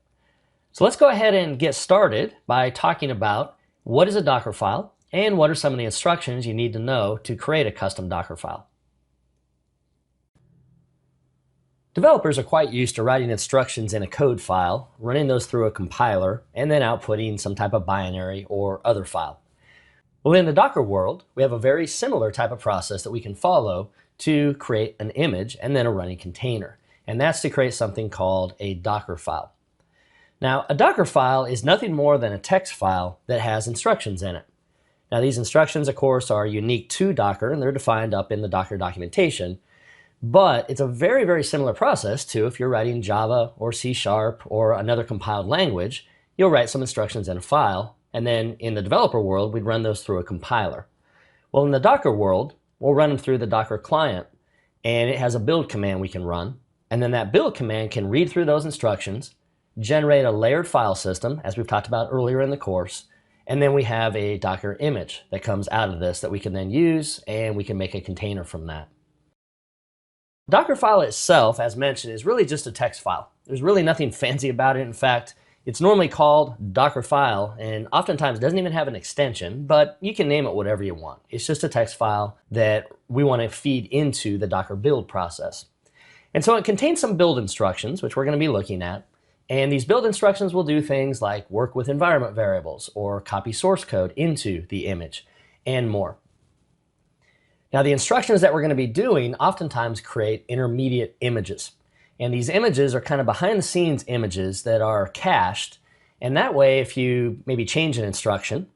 So let's go ahead and get started by talking about what is a Docker file and what are some of the instructions you need to know to create a custom Docker file. Developers are quite used to writing instructions in a code file, running those through a compiler, and then outputting some type of binary or other file. Well, in the Docker world, we have a very similar type of process that we can follow to create an image and then a running container. And that's to create something called a Docker file. Now, a Docker file is nothing more than a text file that has instructions in it. Now, these instructions, of course, are unique to Docker, and they're defined up in the Docker documentation. But it's a very, very similar process to if you're writing Java or C# or another compiled language. You'll write some instructions in a file, and then in the developer world, we'd run those through a compiler. Well, in the Docker world, we'll run them through the Docker client, and it has a build command we can run. And then that build command can read through those instructions, generate a layered file system, as we've talked about earlier in the course, and then we have a Docker image that comes out of this that we can then use, and we can make a container from that. Docker file itself, as mentioned, is really just a text file. There's really nothing fancy about it. In fact, it's normally called Docker file, and oftentimes doesn't even have an extension, but you can name it whatever you want. It's just a text file that we want to feed into the Docker build process. And so it contains some build instructions, which we're going to be looking at. And these build instructions will do things like work with environment variables or copy source code into the image and more. Now, the instructions that we're going to be doing oftentimes create intermediate images. And these images are kind of behind the scenes images that are cached. And that way, if you maybe change an instruction,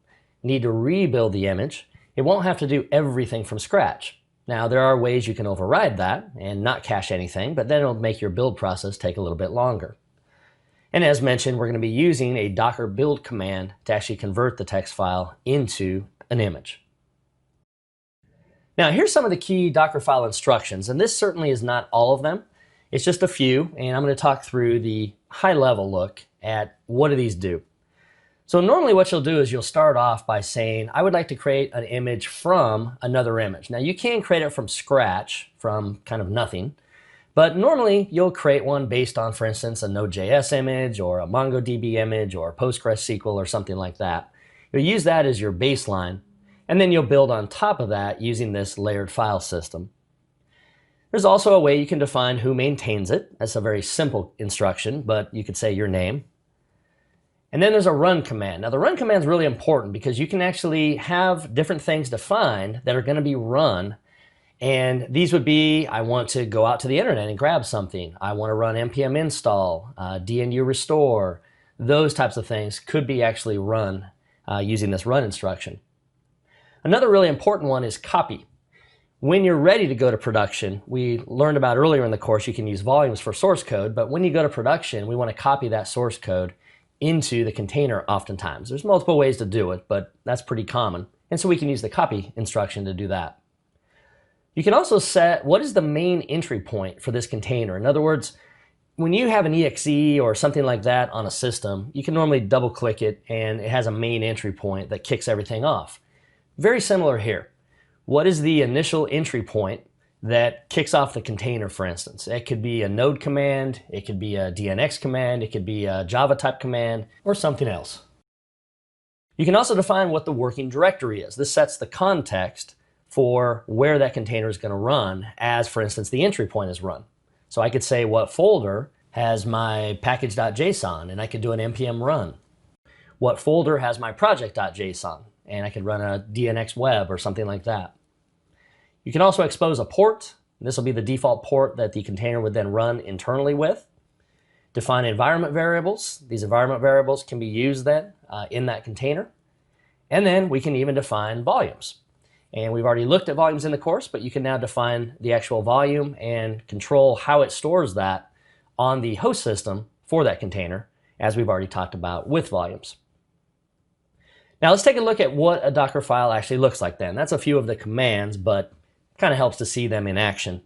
need to rebuild the image, it won't have to do everything from scratch. Now, there are ways you can override that and not cache anything, but then it'll make your build process take a little bit longer. And as mentioned, we're going to be using a Docker build command to actually convert the text file into an image. Now, here's some of the key Docker file instructions, and this certainly is not all of them. It's just a few, and I'm going to talk through the high-level look at what do these do. So normally what you'll do is you'll start off by saying, I would like to create an image from another image. Now, you can create it from scratch, from kind of nothing. But normally, you'll create one based on, for instance, a Node.js image or a MongoDB image or PostgreSQL or something like that. You'll use that as your baseline, And then you'll build on top of that using this layered file system. There's also a way you can define who maintains it. That's a very simple instruction, but you could say your name. And then there's a run command. Now the run command is really important because you can actually have different things defined that are going to be run. And these would be, I want to go out to the internet and grab something. I want to run npm install, dnu restore. Those types of things could be actually run using this run instruction. Another really important one is copy. When you're ready to go to production, we learned about earlier in the course you can use volumes for source code, but when you go to production, we want to copy that source code into the container oftentimes. There's multiple ways to do it, but that's pretty common. And so we can use the copy instruction to do that. You can also set what is the main entry point for this container. In other words, when you have an exe or something like that on a system, you can normally double click it and it has a main entry point that kicks everything off. Very similar here. What is the initial entry point that kicks off the container, for instance? It could be a node command, it could be a DNX command, it could be a Java type command, or something else. You can also define what the working directory is. This sets the context for where that container is going to run as, for instance, the entry point is run. So I could say what folder has my package.json, and I could do an npm run. What folder has my project.json, and I could run a DNX web or something like that. You can also expose a port. This will be the default port that the container would then run internally with. Define environment variables. These environment variables can be used then in that container. And then we can even define volumes. And we've already looked at volumes in the course, but you can now define the actual volume and control how it stores that on the host system for that container, as we've already talked about with volumes. Now let's take a look at what a Docker file actually looks like then. That's a few of the commands, but kind of helps to see them in action.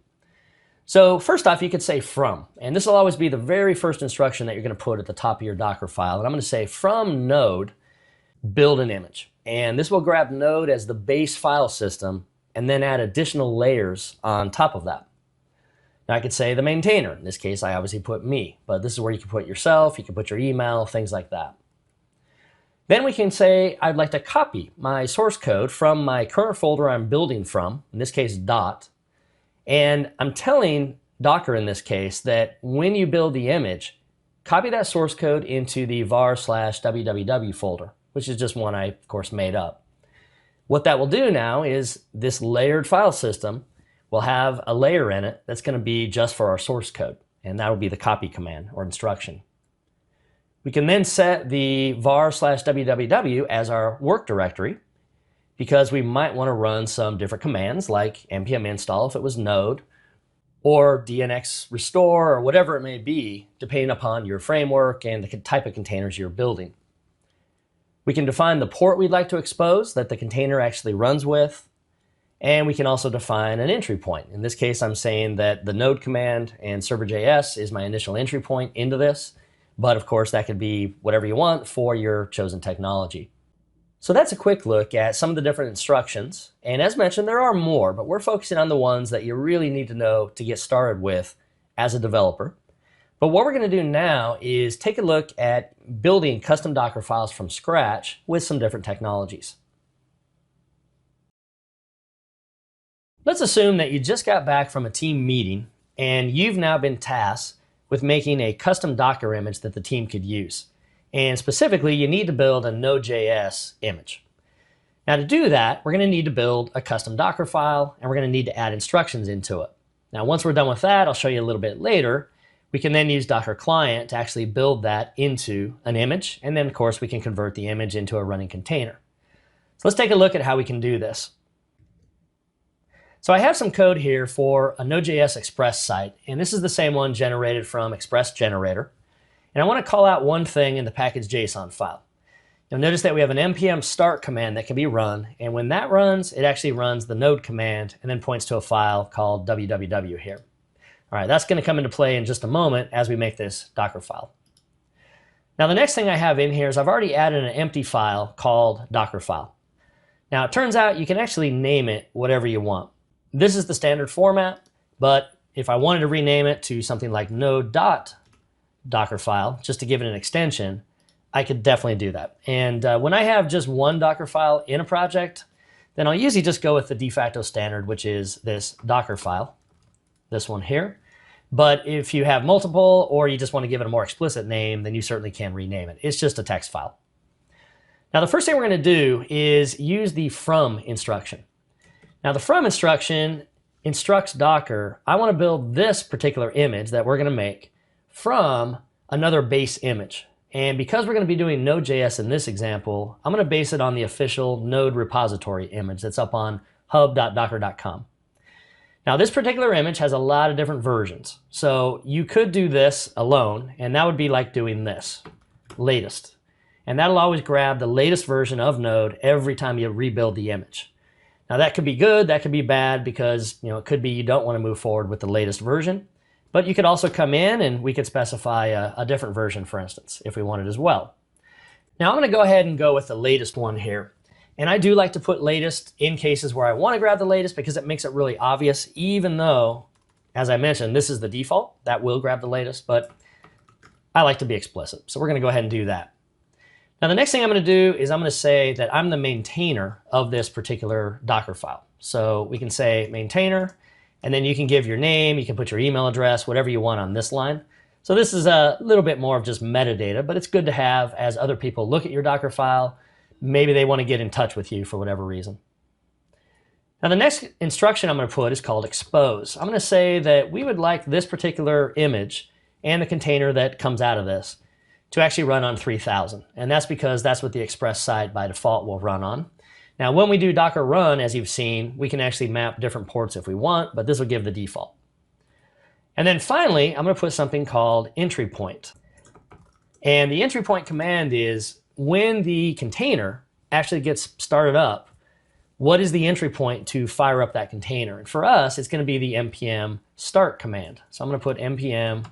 So first off, you could say from, and this will always be the very first instruction that you're going to put at the top of your Docker file. And I'm going to say from node, build an image. And this will grab node as the base file system and then add additional layers on top of that. Now I could say the maintainer. In this case, I obviously put me, but this is where you can put yourself, you can put your email, things like that. Then we can say, I'd like to copy my source code from my current folder I'm building from, in this case, dot. And I'm telling Docker in this case that when you build the image, copy that source code into the var/www folder, which is just one I, of course, made up. What that will do now is this layered file system will have a layer in it that's going to be just for our source code. And that will be the copy command or instruction. We can then set the var/www as our work directory because we might want to run some different commands like npm install if it was node, or dnx restore, or whatever it may be, depending upon your framework and the type of containers you're building. We can define the port we'd like to expose that the container actually runs with, and we can also define an entry point. In this case, I'm saying that the node command and server.js is my initial entry point into this. But of course, that could be whatever you want for your chosen technology. So that's a quick look at some of the different instructions. And as mentioned, there are more, but we're focusing on the ones that you really need to know to get started with as a developer. But what we're going to do now is take a look at building custom Docker files from scratch with some different technologies. Let's assume that you just got back from a team meeting and you've now been tasked with making a custom Docker image that the team could use. And specifically, you need to build a Node.js image. Now to do that, we're going to need to build a custom Docker file, and we're going to need to add instructions into it. Now once we're done with that, I'll show you a little bit later, we can then use Docker Client to actually build that into an image, and then of course we can convert the image into a running container. So let's take a look at how we can do this. So I have some code here for a Node.js Express site, and this is the same one generated from Express Generator. And I want to call out one thing in the package.json file. You'll notice that we have an npm start command that can be run, and when that runs, it actually runs the node command and then points to a file called www here. All right, that's going to come into play in just a moment as we make this Docker file. Now the next thing I have in here is I've already added an empty file called Dockerfile. Now it turns out you can actually name it whatever you want. This is the standard format, but if I wanted to rename it to something like node.dockerfile, just to give it an extension, I could definitely do that. And when I have just one Docker file in a project, then I'll usually just go with the de facto standard, which is this Docker file, this one here. But if you have multiple or you just want to give it a more explicit name, then you certainly can rename it. It's just a text file. Now, the first thing we're going to do is use the from instruction. Now, the from instruction instructs Docker, I want to build this particular image that we're going to make from another base image. And because we're going to be doing Node.js in this example, I'm going to base it on the official Node repository image that's up on hub.docker.com. Now, this particular image has a lot of different versions. So you could do this alone, and that would be like doing this, latest. And that'll always grab the latest version of Node every time you rebuild the image. Now, that could be good, that could be bad, because it could be you don't want to move forward with the latest version. But you could also come in and we could specify a different version, for instance, if we wanted as well. Now, I'm going to go ahead and go with the latest one here. And I do like to put latest in cases where I want to grab the latest because it makes it really obvious, even though, as I mentioned, this is the default. That will grab the latest, but I like to be explicit. So we're going to go ahead and do that. Now, the next thing I'm going to do is I'm going to say that I'm the maintainer of this particular Docker file. So we can say maintainer, and then you can give your name, you can put your email address, whatever you want on this line. So this is a little bit more of just metadata, but it's good to have as other people look at your Docker file. Maybe they want to get in touch with you for whatever reason. Now, the next instruction I'm going to put is called expose. I'm going to say that we would like this particular image and the container that comes out of this to actually run on 3000. And that's because that's what the Express side by default will run on. Now, when we do Docker run, as you've seen, we can actually map different ports if we want, but this will give the default. And then finally, I'm going to put something called entry point. And the entry point command is when the container actually gets started up, what is the entry point to fire up that container? And for us, it's going to be the npm start command. So I'm going to put npm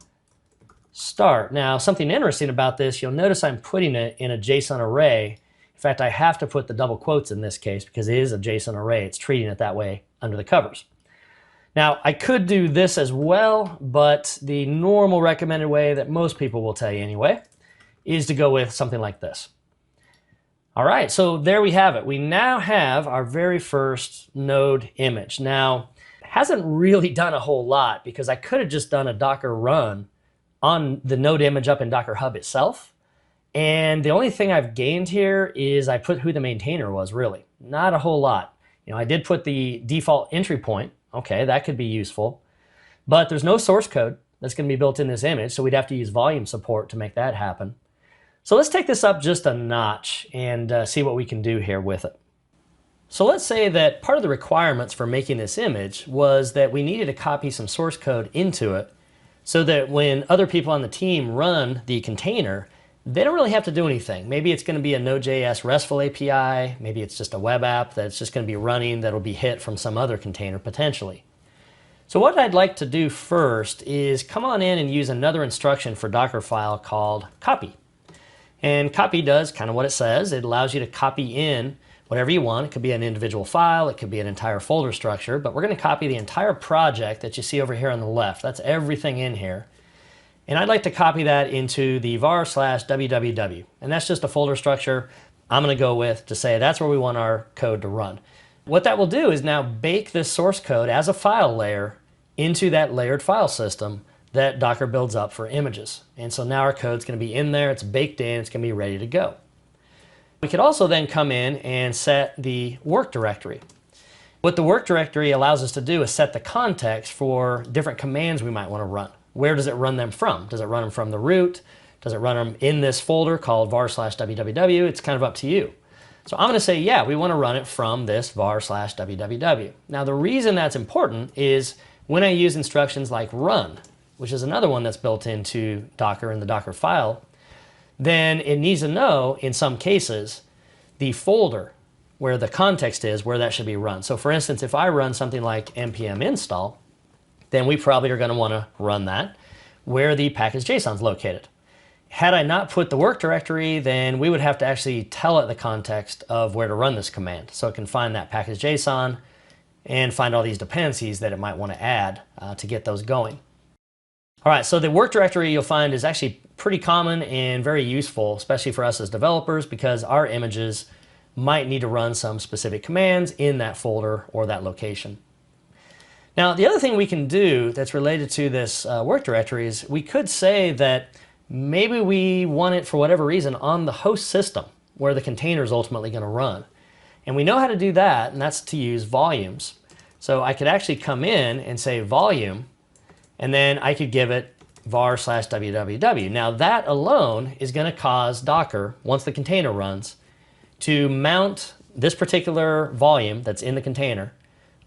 start. Now, something interesting about this, you'll notice I'm putting it in a JSON array. In fact, I have to put the double quotes in this case because it is a JSON array. It's treating it that way under the covers. Now, I could do this as well, but the normal recommended way that most people will tell you anyway is to go with something like this. All right, so there we have it. We now have our very first Node image. Now, it hasn't really done a whole lot because I could have just done a Docker run on the Node image up in Docker Hub itself. And the only thing I've gained here is I put who the maintainer was, really. Not a whole lot. I did put the default entry point. Okay, that could be useful. But there's no source code that's going to be built in this image, so we'd have to use volume support to make that happen. So let's take this up just a notch and see what we can do here with it. So let's say that part of the requirements for making this image was that we needed to copy some source code into it so that when other people on the team run the container, they don't really have to do anything. Maybe it's going to be a Node.js RESTful API. Maybe it's just a web app that's just going to be running that'll be hit from some other container potentially. So what I'd like to do first is come on in and use another instruction for Docker file called copy. And copy does kind of what it says. It allows you to copy in whatever you want. It could be an individual file. It could be an entire folder structure. But we're going to copy the entire project that you see over here on the left. That's everything in here. And I'd like to copy that into the var/www. And that's just a folder structure I'm going to go with to say that's where we want our code to run. What that will do is now bake this source code as a file layer into that layered file system that Docker builds up for images. And so now our code's going to be in there, it's baked in, it's going to be ready to go. We could also then come in and set the work directory. What the work directory allows us to do is set the context for different commands we might want to run. Where does it run them from? Does it run them from the root? Does it run them in this folder called var/www? It's kind of up to you. So I'm going to say, yeah, we want to run it from this var/www. Now, the reason that's important is when I use instructions like run, which is another one that's built into Docker in the Docker file, then it needs to know, in some cases, the folder where the context is, where that should be run. So for instance, if I run something like npm install, then we probably are going to want to run that where the package.json is located. Had I not put the work directory, then we would have to actually tell it the context of where to run this command. So it can find that package.json and find all these dependencies that it might want to add to get those going. All right, so the work directory you'll find is actually pretty common and very useful, especially for us as developers, because our images might need to run some specific commands in that folder or that location. Now, the other thing we can do that's related to this work directory is we could say that maybe we want it for whatever reason on the host system where the container is ultimately going to run. And we know how to do that, and that's to use volumes. So I could actually come in and say volume, and then I could give it var/www. Now that alone is going to cause Docker, once the container runs, to mount this particular volume that's in the container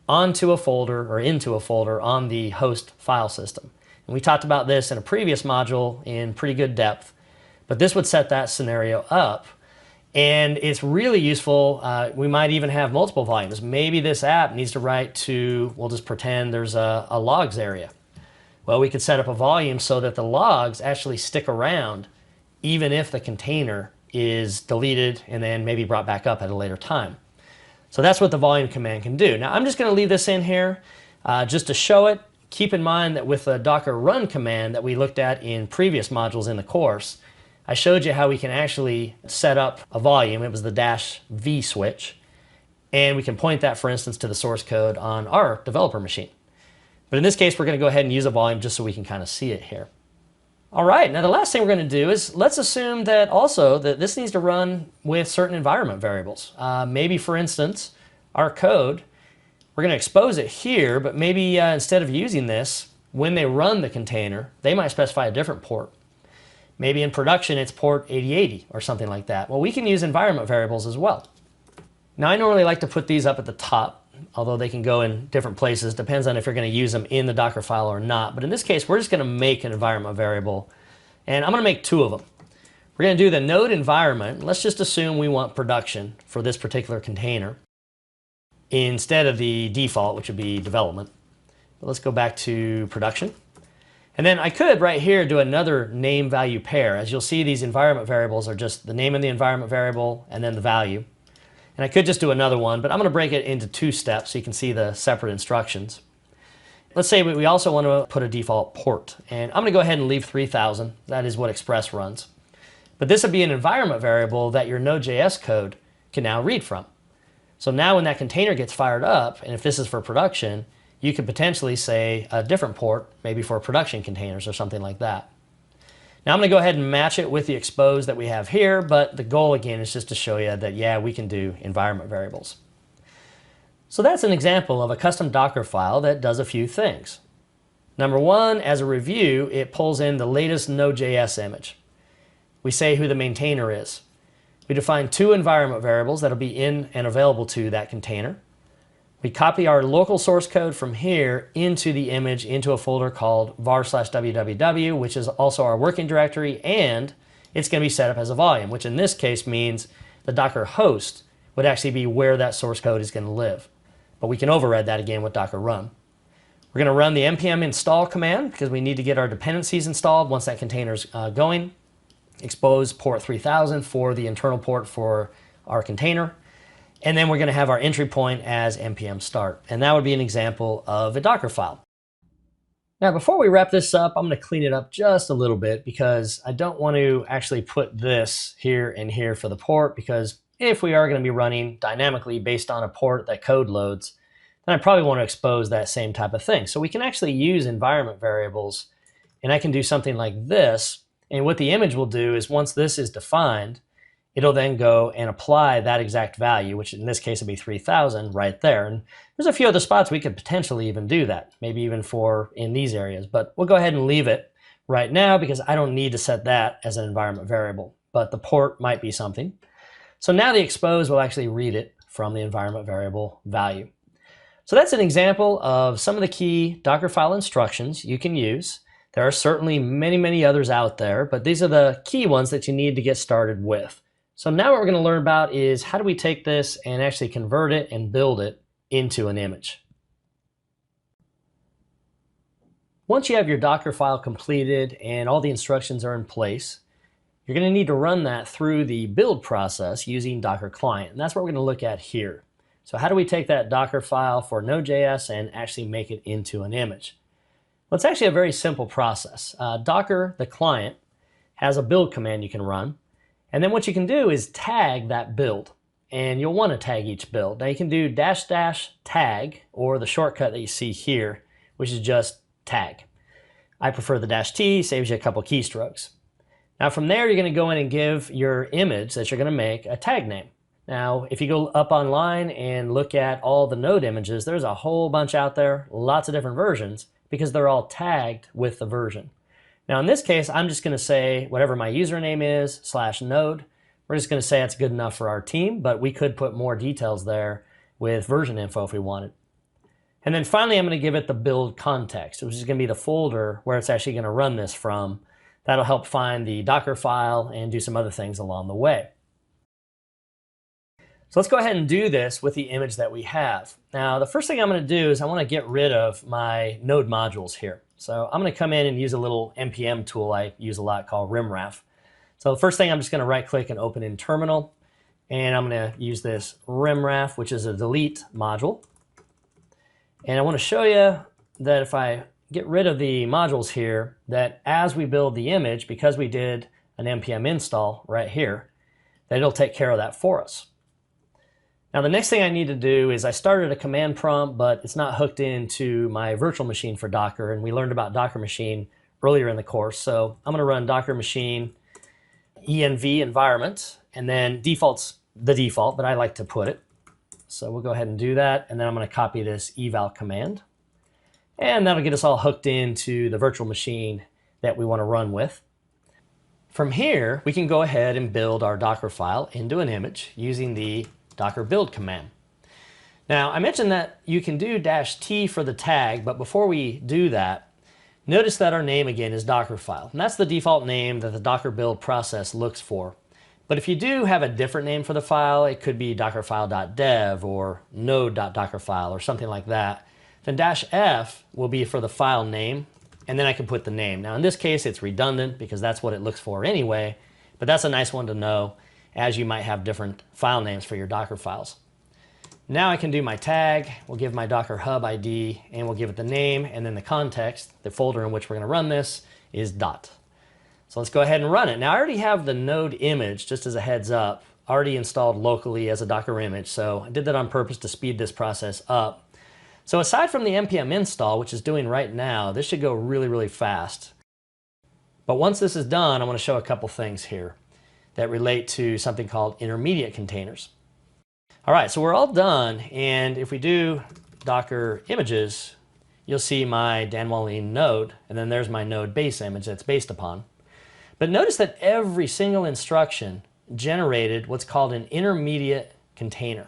onto a folder or into a folder on the host file system. And we talked about this in a previous module in pretty good depth, but this would set that scenario up. And it's really useful. We might even have multiple volumes. Maybe this app needs to write to, we'll just pretend there's a logs area. Well, we could set up a volume so that the logs actually stick around even if the container is deleted and then maybe brought back up at a later time. So that's what the volume command can do. Now I'm just going to leave this in here just to show it. Keep in mind that with the Docker run command that we looked at in previous modules in the course, I showed you how we can actually set up a volume. It was the -v switch. And we can point that, for instance, to the source code on our developer machine. But in this case, we're going to go ahead and use a volume just so we can kind of see it here. All right, now the last thing we're going to do is let's assume that also that this needs to run with certain environment variables. Maybe, for instance, our code, we're going to expose it here, but maybe instead of using this, when they run the container, they might specify a different port. Maybe in production, it's port 8080 or something like that. Well, we can use environment variables as well. Now, I normally like to put these up at the top, although they can go in different places. Depends on if you're going to use them in the Docker file or not. But in this case, we're just going to make an environment variable. And I'm going to make two of them. We're going to do the node environment. Let's just assume we want production for this particular container instead of the default, which would be development. But let's go back to production. And then I could right here do another name value pair. As you'll see, these environment variables are just the name of the environment variable and then the value. And I could just do another one, but I'm going to break it into two steps so you can see the separate instructions. Let's say we also want to put a default port. And I'm going to go ahead and leave 3000. That is what Express runs. But this would be an environment variable that your Node.js code can now read from. So now when that container gets fired up, and if this is for production, you could potentially say a different port, maybe for production containers or something like that. Now I'm going to go ahead and match it with the expose that we have here, but the goal again is just to show you that, yeah, we can do environment variables. So that's an example of a custom Docker file that does a few things. Number one, as a review, it pulls in the latest Node.js image. We say who the maintainer is. We define two environment variables that'll be in and available to that container. We copy our local source code from here into the image into a folder called var/www, which is also our working directory, and it's going to be set up as a volume, which in this case means the Docker host would actually be where that source code is going to live. But we can override that again with Docker run. We're going to run the npm install command because we need to get our dependencies installed once that container's going. Expose port 3000 for the internal port for our container. And then we're going to have our entry point as npm start. And that would be an example of a Docker file. Now, before we wrap this up, I'm going to clean it up just a little bit because I don't want to actually put this here and here for the port, because if we are going to be running dynamically based on a port that code loads, then I probably want to expose that same type of thing. So we can actually use environment variables, and I can do something like this. And what the image will do is once this is defined, it'll then go and apply that exact value, which in this case would be 3000 right there. And there's a few other spots we could potentially even do that, maybe even for in these areas. But we'll go ahead and leave it right now because I don't need to set that as an environment variable. But the port might be something. So now the expose will actually read it from the environment variable value. So that's an example of some of the key Docker file instructions you can use. There are certainly many, many others out there, but these are the key ones that you need to get started with. So now what we're going to learn about is how do we take this and actually convert it and build it into an image. Once you have your Docker file completed and all the instructions are in place, you're going to need to run that through the build process using Docker Client. And that's what we're going to look at here. So how do we take that Docker file for Node.js and actually make it into an image? Well, it's actually a very simple process. Docker, the client, has a build command you can run. And then what you can do is tag that build. and you'll want to tag each build. Now you can do -- tag or the shortcut that you see here, which is just tag. I prefer the -T, saves you a couple keystrokes. Now from there, you're going to go in and give your image that you're going to make a tag name. Now, if you go up online and look at all the node images, there's a whole bunch out there, lots of different versions, because they're all tagged with the version. Now in this case, I'm just going to say whatever my username is /node. We're just going to say it's good enough for our team, but we could put more details there with version info if we wanted. And then finally, I'm going to give it the build context, which is going to be the folder where it's actually going to run this from. That'll help find the Docker file and do some other things along the way. So let's go ahead and do this with the image that we have. Now, the first thing I'm going to do is I want to get rid of my node modules here. So I'm going to come in and use a little npm tool I use a lot called rimraf. So the first thing, I'm just going to right click and open in terminal. And I'm going to use this rimraf, which is a delete module. And I want to show you that if I get rid of the modules here, that as we build the image, because we did an npm install right here, that it'll take care of that for us. Now the next thing I need to do is I started a command prompt, but it's not hooked into my virtual machine for Docker, and we learned about Docker machine earlier in the course. So I'm going to run Docker machine env environment, and then default's the default, but I like to put it. So we'll go ahead and do that, and then I'm going to copy this eval command. And that'll get us all hooked into the virtual machine that we want to run with. From here, we can go ahead and build our Docker file into an image using the Docker build command. Now, I mentioned that you can do -T for the tag, but before we do that, notice that our name again is Docker file. And that's the default name that the Docker build process looks for. But if you do have a different name for the file, it could be dockerfile.dev or node.dockerfile or something like that, then -F will be for the file name, and then I can put the name. Now in this case, it's redundant because that's what it looks for anyway, but that's a nice one to know, as you might have different file names for your Docker files. Now I can do my tag, we'll give my Docker Hub ID, and we'll give it the name, and then the context, the folder in which we're going to run this, is dot. So let's go ahead and run it. Now I already have the node image, just as a heads up, already installed locally as a Docker image, so I did that on purpose to speed this process up. So aside from the npm install, which is doing right now, this should go really, really fast. But once this is done, I want to show a couple things here that relate to something called intermediate containers. All right, so we're all done, and if we do Docker images, you'll see my Dan Wahlin node, and then there's my node base image that's based upon. But notice that every single instruction generated what's called an intermediate container.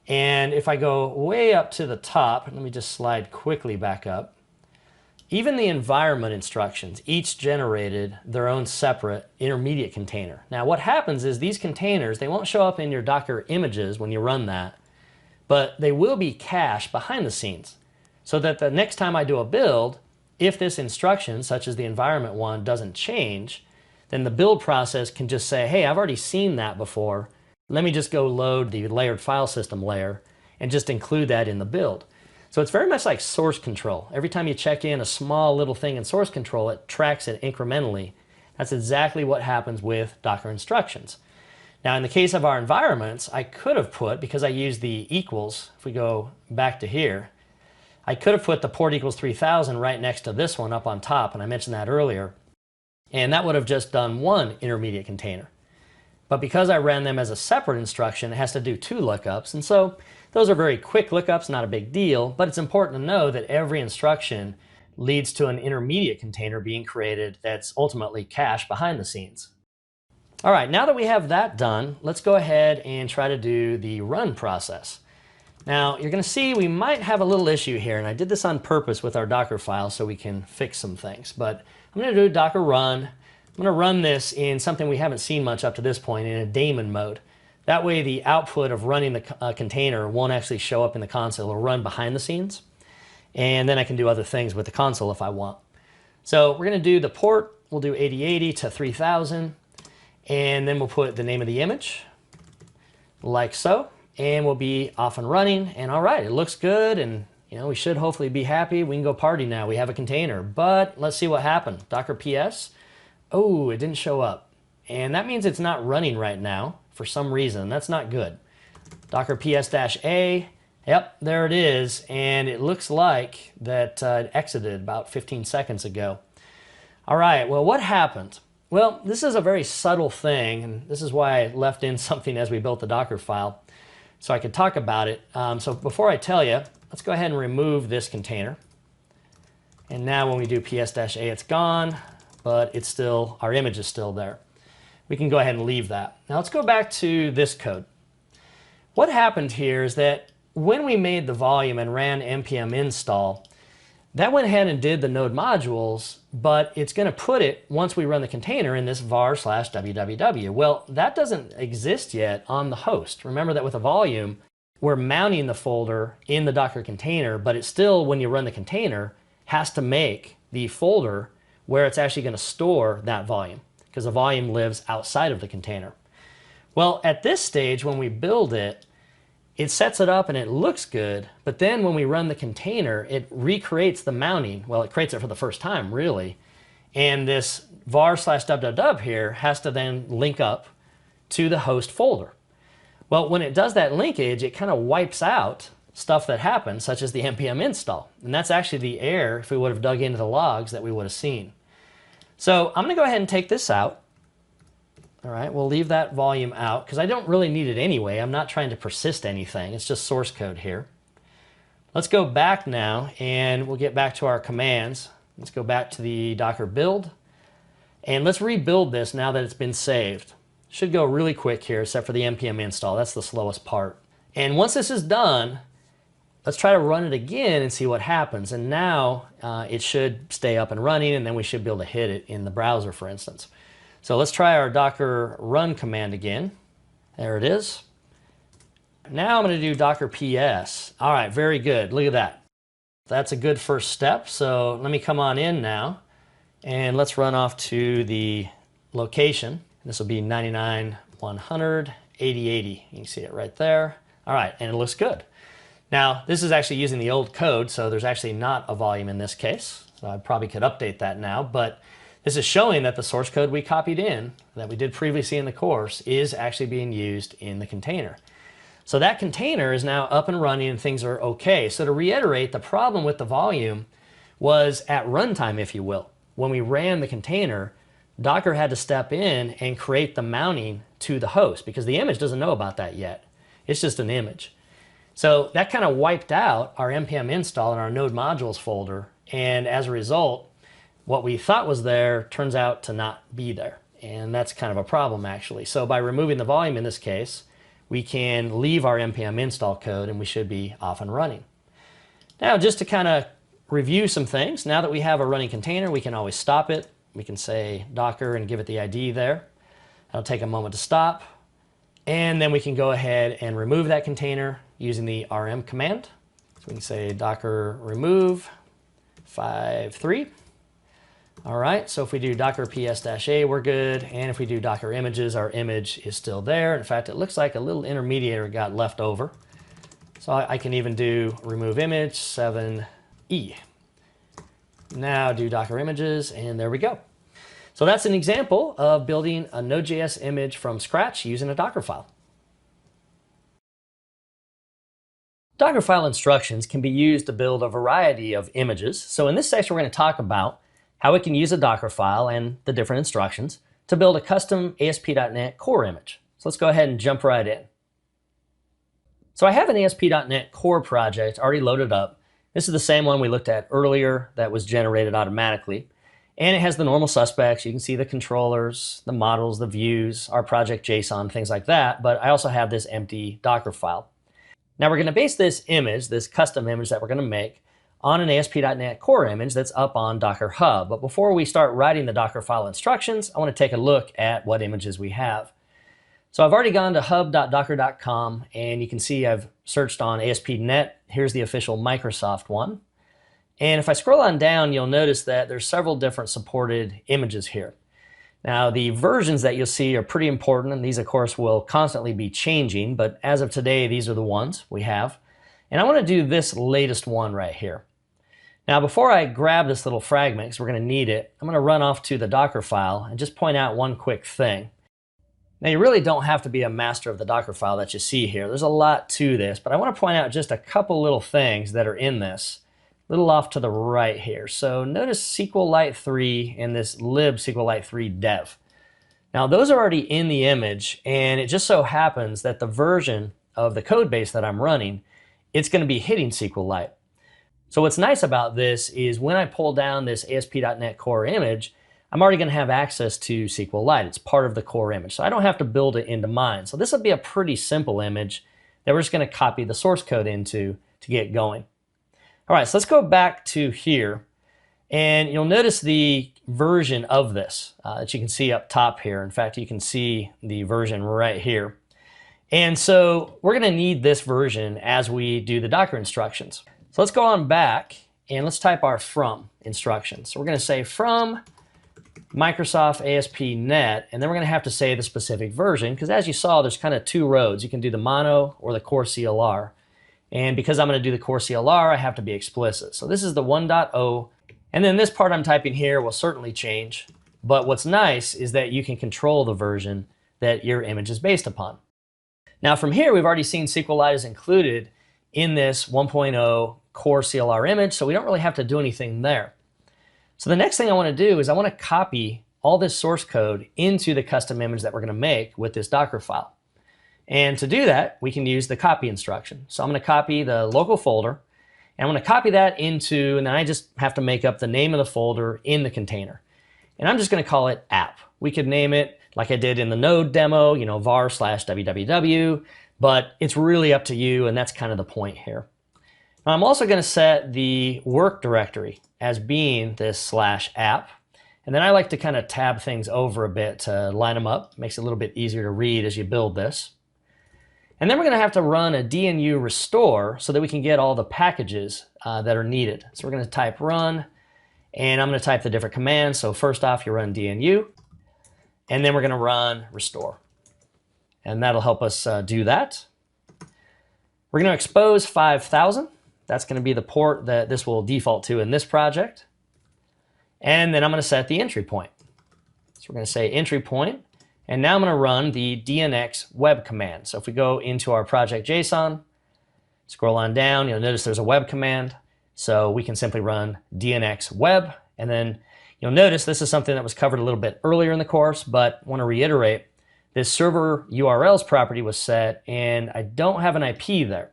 And if I go way up to the top, let me just slide quickly back up, even the environment instructions each generated their own separate intermediate container. Now what happens is these containers, they won't show up in your Docker images when you run that, but they will be cached behind the scenes so that the next time I do a build, if this instruction, such as the environment one, doesn't change, then the build process can just say, hey, I've already seen that before. Let me just go load the layered file system layer and just include that in the build. So it's very much like source control. Every time you check in a small little thing in source control, it tracks it incrementally. That's exactly what happens with Docker instructions. Now in the case of our environments, I could have put, because I use the equals, if we go back to here, I could have put the port equals 3000 right next to this one up on top, and I mentioned that earlier. And that would have just done one intermediate container. But because I ran them as a separate instruction, it has to do 2 lookups. And so those are very quick lookups, not a big deal, but it's important to know that every instruction leads to an intermediate container being created that's ultimately cached behind the scenes. All right, now that we have that done, let's go ahead and try to do the run process. Now, you're going to see we might have a little issue here, and I did this on purpose with our Docker file so we can fix some things. But I'm going to do Docker run. I'm going to run this in something we haven't seen much up to this point, in a daemon mode. That way the output of running the container won't actually show up in the console. It'll run behind the scenes. And then I can do other things with the console if I want. So we're going to do the port. We'll do 8080 to 3000. And then we'll put the name of the image, like so. And we'll be off and running. And all right, it looks good. And we should hopefully be happy. We can go party now. We have a container. But let's see what happened. Docker PS. Oh, it didn't show up. And that means it's not running right now for some reason. That's not good. Docker ps-a. Yep, there it is. And it looks like that it exited about 15 seconds ago. All right, well, what happened? Well, this is a very subtle thing, and this is why I left in something as we built the Docker file, so I could talk about it. So before I tell you, let's go ahead and remove this container. And now when we do ps-a, it's gone, but it's still, our image is still there. We can go ahead and leave that. Now let's go back to this code. What happened here is that when we made the volume and ran npm install, that went ahead and did the node modules, but it's going to put it, once we run the container, in this var/www. Well, that doesn't exist yet on the host. Remember that with a volume, we're mounting the folder in the Docker container, but it still, when you run the container, has to make the folder where it's actually going to store that volume, because the volume lives outside of the container. Well, at this stage, when we build it, it sets it up and it looks good, but then when we run the container, it recreates the mounting. Well, it creates it for the first time, really. And this var/www here has to then link up to the host folder. Well, when it does that linkage, it kind of wipes out stuff that happened, such as the npm install. And that's actually the error, if we would have dug into the logs, that we would have seen. So I'm going to go ahead and take this out. All right, we'll leave that volume out because I don't really need it anyway. I'm not trying to persist anything. It's just source code here. Let's go back now and we'll get back to our commands. Let's go back to the Docker build and let's rebuild this now that it's been saved. Should go really quick here except for the npm install. That's the slowest part. And once this is done, let's try to run it again and see what happens. And now it should stay up and running, and then we should be able to hit it in the browser, for instance. So let's try our docker run command again. There it is. Now I'm going to do docker ps. All right, very good. Look at that. That's a good first step. So let me come on in now, and let's run off to the location. This will be 99.100, 80.80. You can see it right there. All right, and it looks good. Now, this is actually using the old code, so there's actually not a volume in this case. So I probably could update that now, but this is showing that the source code we copied in, that we did previously in the course, is actually being used in the container. So that container is now up and running and things are okay. So to reiterate, the problem with the volume was at runtime, if you will. When we ran the container, Docker had to step in and create the mounting to the host because the image doesn't know about that yet. It's just an image. So that kind of wiped out our npm install in our node modules folder. And as a result, what we thought was there turns out to not be there. And that's kind of a problem, actually. So by removing the volume in this case, we can leave our npm install code and we should be off and running. Now, just to kind of review some things, now that we have a running container, we can always stop it. We can say Docker and give it the ID there. That'll take a moment to stop. And then we can go ahead and remove that container using the rm command. So we can say Docker remove 5.3. All right, so if we do docker ps-a, we're good. And if we do docker images, our image is still there. In fact, it looks like a little intermediator got left over. So I can even do remove image 7e. Now do docker images, and there we go. So that's an example of building a Node.js image from scratch using a Docker file. Docker file instructions can be used to build a variety of images. So in this section, we're going to talk about how we can use a Docker file and the different instructions to build a custom ASP.NET Core image. So let's go ahead and jump right in. So I have an ASP.NET Core project already loaded up. This is the same one we looked at earlier that was generated automatically. And it has the normal suspects. You can see the controllers, the models, the views, our project JSON, things like that. But I also have this empty Docker file. Now we're going to base this image, this custom image that we're going to make, on an ASP.NET Core image that's up on Docker Hub. But before we start writing the Docker file instructions, I want to take a look at what images we have. So I've already gone to hub.docker.com, and you can see I've searched on ASP.NET. Here's the official Microsoft one. And if I scroll on down, you'll notice that there's several different supported images here. Now, the versions that you'll see are pretty important, and these, of course, will constantly be changing. But as of today, these are the ones we have. And I want to do this latest one right here. Now, before I grab this little fragment, because we're going to need it, I'm going to run off to the Docker file and just point out one quick thing. Now, you really don't have to be a master of the Docker file that you see here. There's a lot to this, but I want to point out just a couple little things that are in this, a little off to the right here. So notice SQLite 3 and this lib SQLite 3 dev. Now, those are already in the image, and it just so happens that the version of the code base that I'm running, it's going to be hitting SQLite. So what's nice about this is when I pull down this ASP.NET Core image, I'm already going to have access to SQLite. It's part of the core image, so I don't have to build it into mine. So this will be a pretty simple image that we're just going to copy the source code into to get going. All right, so let's go back to here, and you'll notice the version of this that you can see up top here. In fact, you can see the version right here. And so we're going to need this version as we do the Docker instructions. So let's go on back and let's type our from instructions. So we're going to say from Microsoft ASP.NET, and then we're going to have to say the specific version, because as you saw, there's kind of two roads. You can do the mono or the core CLR. And because I'm going to do the core CLR, I have to be explicit. So this is the 1.0, and then this part I'm typing here will certainly change. But what's nice is that you can control the version that your image is based upon. Now from here, we've already seen SQLite is included in this 1.0 core CLR image, so we don't really have to do anything there. So the next thing I want to do is I want to copy all this source code into the custom image that we're going to make with this Docker file. And to do that, we can use the copy instruction. So I'm going to copy the local folder, and I'm going to copy that into, and then I just have to make up the name of the folder in the container. And I'm just going to call it app. We could name it like I did in the node demo, var/www, but it's really up to you, and that's kind of the point here. Now, I'm also going to set the work directory as being this /app. And then I like to kind of tab things over a bit to line them up. Makes it a little bit easier to read as you build this. And then we're going to have to run a DNU restore so that we can get all the packages that are needed. So we're going to type run, and I'm going to type the different commands. So first off, you run DNU, and then we're going to run restore. And that'll help us do that. We're going to expose 5000. That's going to be the port that this will default to in this project. And then I'm going to set the entry point. So we're going to say entry point, and now I'm going to run the dnx web command. So if we go into our project JSON, scroll on down, you'll notice there's a web command. So we can simply run dnx web, and then you'll notice this is something that was covered a little bit earlier in the course, but I want to reiterate, this server URLs property was set, and I don't have an IP there.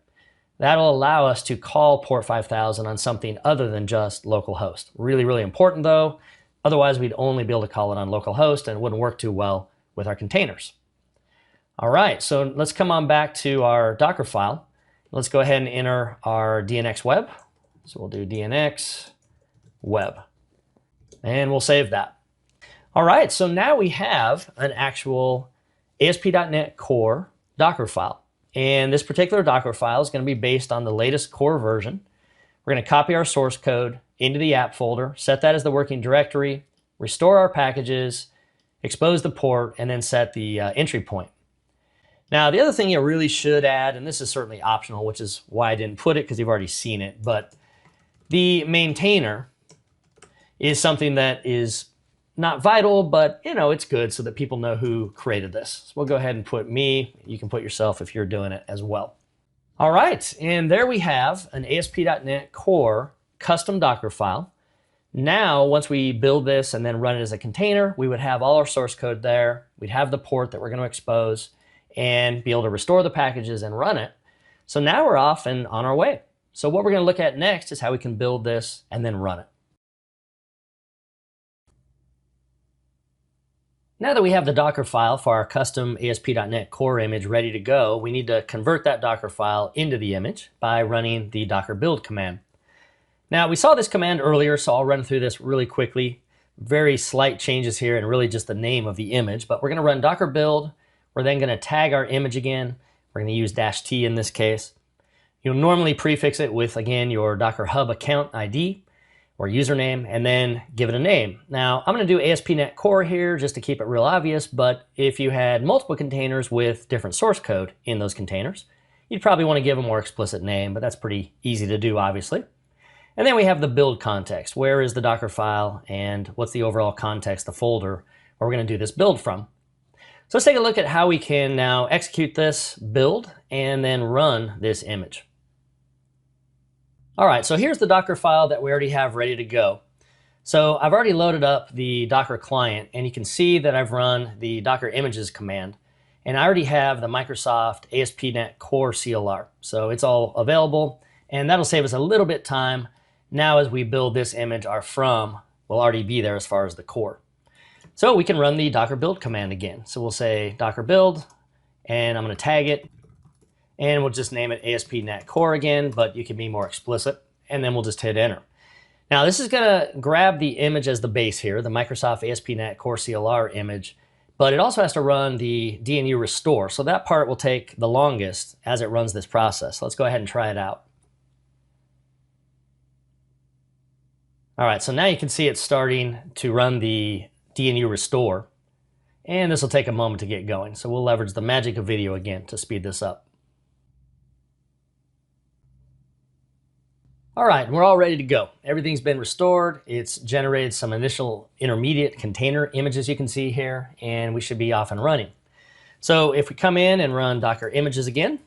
That'll allow us to call port 5000 on something other than just localhost. Really, really important though. Otherwise, we'd only be able to call it on localhost, and it wouldn't work too well with our containers. All right, so let's come on back to our Docker file. Let's go ahead and enter our DNX web. So we'll do DNX web, and we'll save that. All right, so now we have an actual ASP.NET Core Docker file. And this particular Docker file is going to be based on the latest core version. We're going to copy our source code into the app folder, set that as the working directory, restore our packages, expose the port, and then set the entry point. Now, the other thing you really should add, and this is certainly optional, which is why I didn't put it because you've already seen it, but the maintainer is something that is not vital, but it's good so that people know who created this. So we'll go ahead and put me. You can put yourself if you're doing it as well. All right, and there we have an ASP.NET Core custom Docker file. Now, once we build this and then run it as a container, we would have all our source code there. We'd have the port that we're going to expose and be able to restore the packages and run it. So now we're off and on our way. So what we're going to look at next is how we can build this and then run it. Now that we have the Docker file for our custom ASP.NET Core image ready to go, we need to convert that Docker file into the image by running the docker build command. Now, we saw this command earlier, so I'll run through this really quickly. Very slight changes here and really just the name of the image, but we're going to run docker build. We're then going to tag our image again. We're going to use -t in this case. You'll normally prefix it with, again, your Docker Hub account ID or username, and then give it a name. Now, I'm going to do ASP.NET Core here just to keep it real obvious, but if you had multiple containers with different source code in those containers, you'd probably want to give a more explicit name, but that's pretty easy to do, obviously. And then we have the build context. Where is the Docker file, and what's the overall context, the folder, where we're going to do this build from? So let's take a look at how we can now execute this build and then run this image. All right, so here's the Docker file that we already have ready to go. So I've already loaded up the Docker client, and you can see that I've run the Docker images command. And I already have the Microsoft ASP.NET Core CLR. So it's all available, and that'll save us a little bit time. Now as we build this image, our from will already be there as far as the core. So we can run the Docker build command again. So we'll say Docker build, and I'm going to tag it, and we'll just name it ASP.NET Core again, but you can be more explicit, and then we'll just hit enter. Now this is going to grab the image as the base here, the Microsoft ASP.NET Core CLR image, but it also has to run the DNU restore. So that part will take the longest as it runs this process. Let's go ahead and try it out. All right, so now you can see it's starting to run the DNU restore, and this will take a moment to get going. So we'll leverage the magic of video again to speed this up. All right, we're all ready to go. Everything's been restored. It's generated some initial intermediate container images you can see here, and we should be off and running. So if we come in and run Docker images again,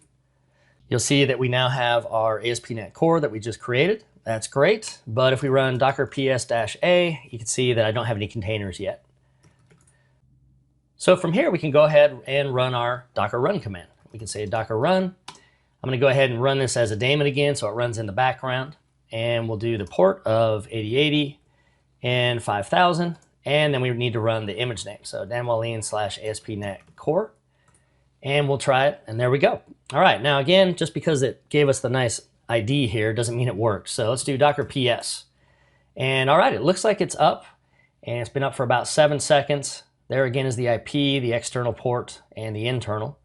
you'll see that we now have our ASP.NET Core that we just created. That's great. But if we run Docker ps-a, you can see that I don't have any containers yet. So from here, we can go ahead and run our Docker run command. We can say Docker run. I'm going to go ahead and run this as a daemon again, so it runs in the background. And we'll do the port of 8080 and 5000. And then we need to run the image name. So danwalin/ASP.NET Core. And we'll try it, and there we go. All right, now again, just because it gave us the nice ID here doesn't mean it works. So let's do Docker ps. And all right, it looks like it's up, and it's been up for about 7 seconds. There again is the IP, the external port, and the internal.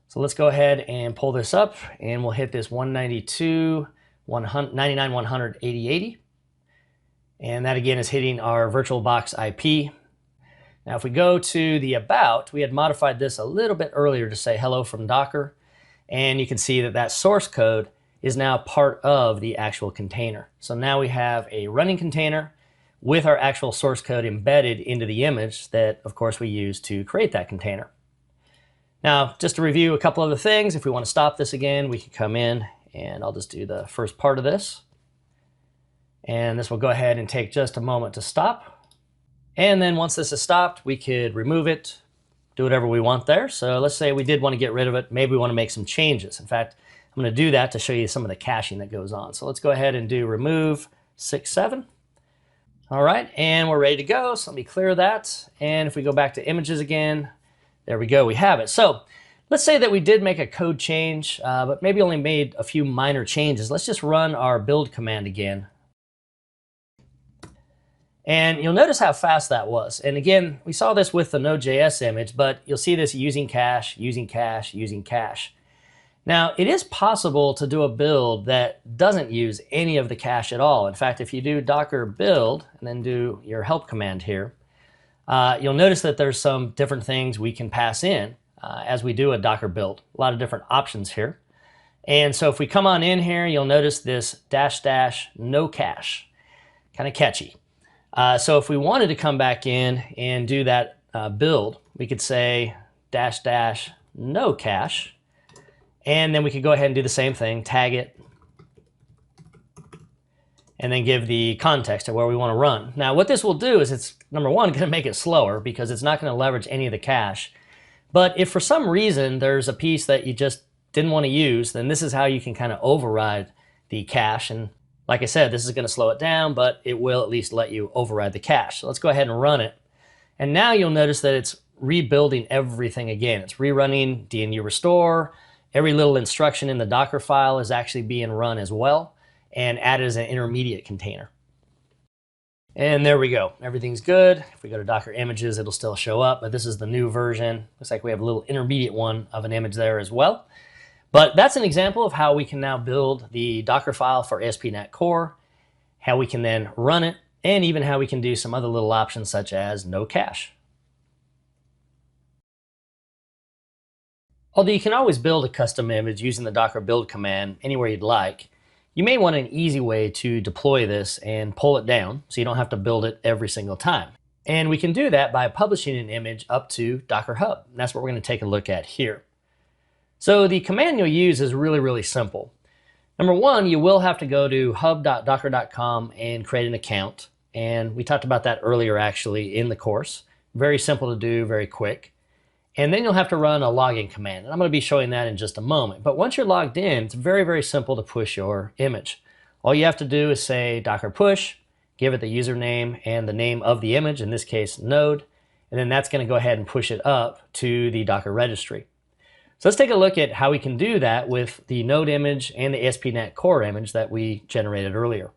So let's go ahead and pull this up, and we'll hit this 192.199.100.80.80. And that again is hitting our VirtualBox IP. Now if we go to the about, we had modified this a little bit earlier to say hello from Docker. And you can see that that source code is now part of the actual container. So now we have a running container with our actual source code embedded into the image that, of course, we use to create that container. Now, just to review a couple other things, if we want to stop this again, we can come in, and I'll just do the first part of this. And this will go ahead and take just a moment to stop. And then once this is stopped, we could remove it, do whatever we want there. So let's say we did want to get rid of it. Maybe we want to make some changes. In fact, I'm going to do that to show you some of the caching that goes on. So let's go ahead and do remove 67. All right, and we're ready to go. So let me clear that. And if we go back to images again, there we go, we have it. So let's say that we did make a code change, but maybe only made a few minor changes. Let's just run our build command again. And you'll notice how fast that was. And again, we saw this with the Node.js image, but you'll see this using cache, using cache, using cache. Now, it is possible to do a build that doesn't use any of the cache at all. In fact, if you do Docker build and then do your help command here, you'll notice that there's some different things we can pass in as we do a Docker build. A lot of different options here. And so if we come on in here, you'll notice this -- no cache. Kind of catchy. So if we wanted to come back in and do that build, we could say -- no cache. And then we could go ahead and do the same thing, tag it, and then give the context of where we want to run. Now what this will do is it's, number one, going to make it slower because it's not going to leverage any of the cache. But if for some reason there's a piece that you just didn't want to use, then this is how you can kind of override the cache. And like I said, this is going to slow it down, but it will at least let you override the cache. So let's go ahead and run it. And now you'll notice that it's rebuilding everything again. It's rerunning DNU restore. Every little instruction in the Docker file is actually being run as well and added as an intermediate container. And there we go. Everything's good. If we go to Docker images, it'll still show up, but this is the new version. Looks like we have a little intermediate one of an image there as well. But that's an example of how we can now build the Docker file for ASP.NET Core, how we can then run it, and even how we can do some other little options such as no cache. Although you can always build a custom image using the Docker build command anywhere you'd like, you may want an easy way to deploy this and pull it down so you don't have to build it every single time. And we can do that by publishing an image up to Docker Hub. And that's what we're going to take a look at here. So the command you'll use is really, really simple. Number one, you will have to go to hub.docker.com and create an account. And we talked about that earlier actually in the course. Very simple to do, very quick. And then you'll have to run a login command. And I'm going to be showing that in just a moment. But once you're logged in, it's very, very simple to push your image. All you have to do is say docker push, give it the username and the name of the image, in this case node, and then that's going to go ahead and push it up to the Docker registry. So let's take a look at how we can do that with the node image and the ASP.NET Core image that we generated earlier.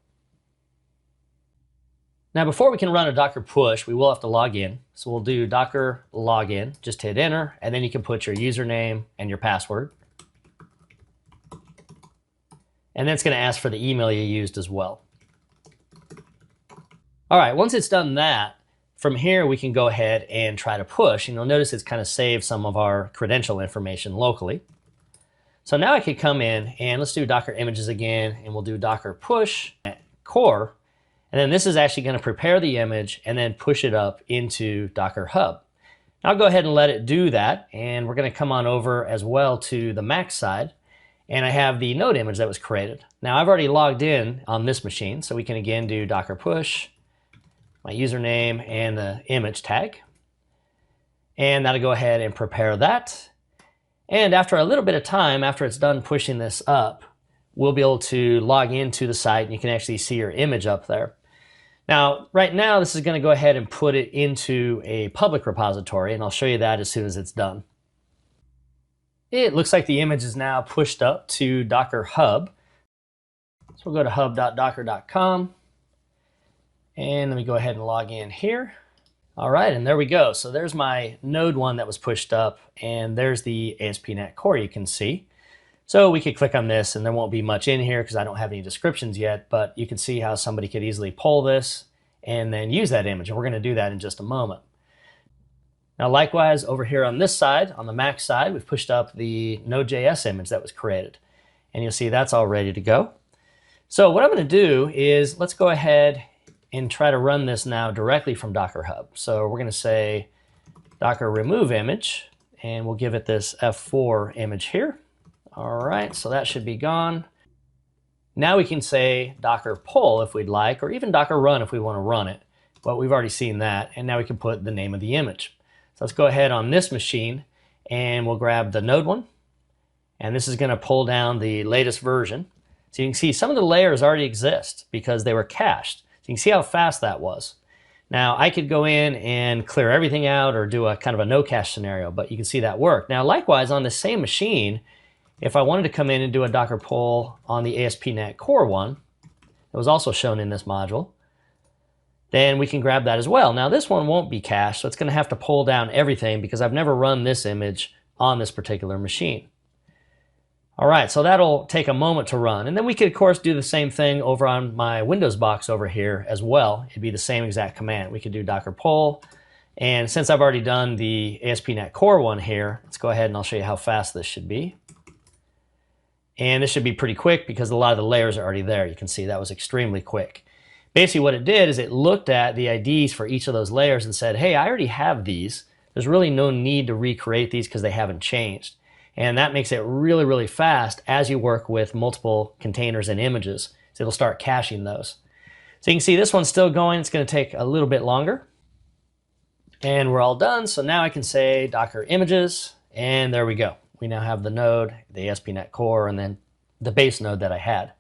Now before we can run a Docker push, we will have to log in. So we'll do Docker login, just hit enter, and then you can put your username and your password. And then it's going to ask for the email you used as well. All right, once it's done that, from here we can go ahead and try to push. And you'll notice it's kind of saved some of our credential information locally. So now I could come in and let's do Docker images again, and we'll do Docker push core. And then this is actually going to prepare the image and then push it up into Docker Hub. Now I'll go ahead and let it do that. And we're going to come on over as well to the Mac side. And I have the node image that was created. Now I've already logged in on this machine, so we can again do Docker push, my username and the image tag. And that'll go ahead and prepare that. And after a little bit of time, after it's done pushing this up, we'll be able to log into the site and you can actually see your image up there. Now, right now, this is going to go ahead and put it into a public repository, and I'll show you that as soon as it's done. It looks like the image is now pushed up to Docker Hub. So we'll go to hub.docker.com. And let me go ahead and log in here. All right, and there we go. So there's my node one that was pushed up, and there's the ASP.NET Core you can see. So we could click on this, and there won't be much in here because I don't have any descriptions yet, but you can see how somebody could easily pull this and then use that image, and we're going to do that in just a moment. Now likewise, over here on this side, on the Mac side, we've pushed up the Node.js image that was created, and you'll see that's all ready to go. So what I'm going to do is let's go ahead and try to run this now directly from Docker Hub. So we're going to say docker remove image, and we'll give it this F4 image here. All right, so that should be gone. Now we can say docker pull if we'd like, or even docker run if we want to run it. But we've already seen that, and now we can put the name of the image. So let's go ahead on this machine, and we'll grab the node one. And this is going to pull down the latest version. So you can see some of the layers already exist because they were cached. So you can see how fast that was. Now I could go in and clear everything out or do a kind of a no cache scenario, but you can see that work. Now likewise on the same machine, if I wanted to come in and do a docker pull on the ASP.NET Core one, that was also shown in this module, then we can grab that as well. Now this one won't be cached, so it's going to have to pull down everything because I've never run this image on this particular machine. All right, so that'll take a moment to run. And then we could, of course, do the same thing over on my Windows box over here as well. It'd be the same exact command. We could do docker pull. And since I've already done the ASP.NET Core one here, let's go ahead and I'll show you how fast this should be. And this should be pretty quick because a lot of the layers are already there. You can see that was extremely quick. Basically what it did is it looked at the IDs for each of those layers and said, hey, I already have these. There's really no need to recreate these because they haven't changed. And that makes it really, really fast as you work with multiple containers and images. So it'll start caching those. So you can see this one's still going. It's going to take a little bit longer. And we're all done. So now I can say Docker images, and there we go. We now have the node, the ASP.NET Core, and then the base node that I had.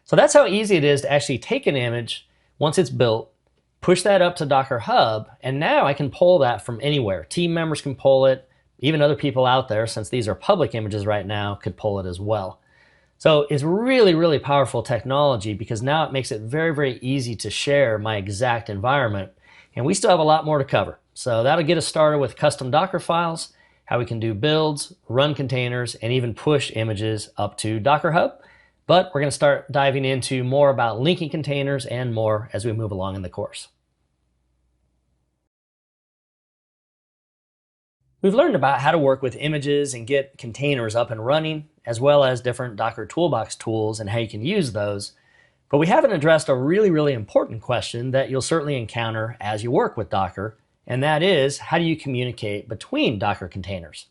So that's how easy it is to actually take an image once it's built, push that up to Docker Hub, and now I can pull that from anywhere. Team members can pull it. Even other people out there, since these are public images right now, could pull it as well. So it's really, really powerful technology because now it makes it very, very easy to share my exact environment. And we still have a lot more to cover. So that'll get us started with custom Docker files, how we can do builds, run containers, and even push images up to Docker Hub. But we're going to start diving into more about linking containers and more as we move along in the course. We've learned about how to work with images and get containers up and running, as well as different Docker Toolbox tools and how you can use those. But we haven't addressed a really important question that you'll certainly encounter as you work with Docker, and that is, how do you communicate between Docker containers?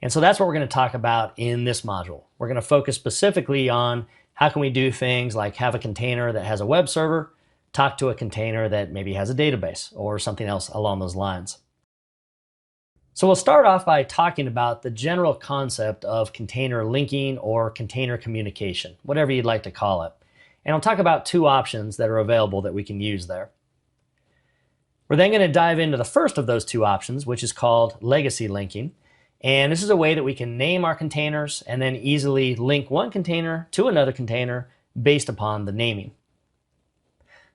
And so that's what we're going to talk about in this module. We're going to focus specifically on how can we do things like have a container that has a web server, talk to a container that maybe has a database, or something else along those lines. So we'll start off by talking about the general concept of container linking or container communication, whatever you'd like to call it. And I'll talk about two options that are available that we can use there. We're then going to dive into the first of those two options, which is called legacy linking. And this is a way that we can name our containers and then easily link one container to another container based upon the naming.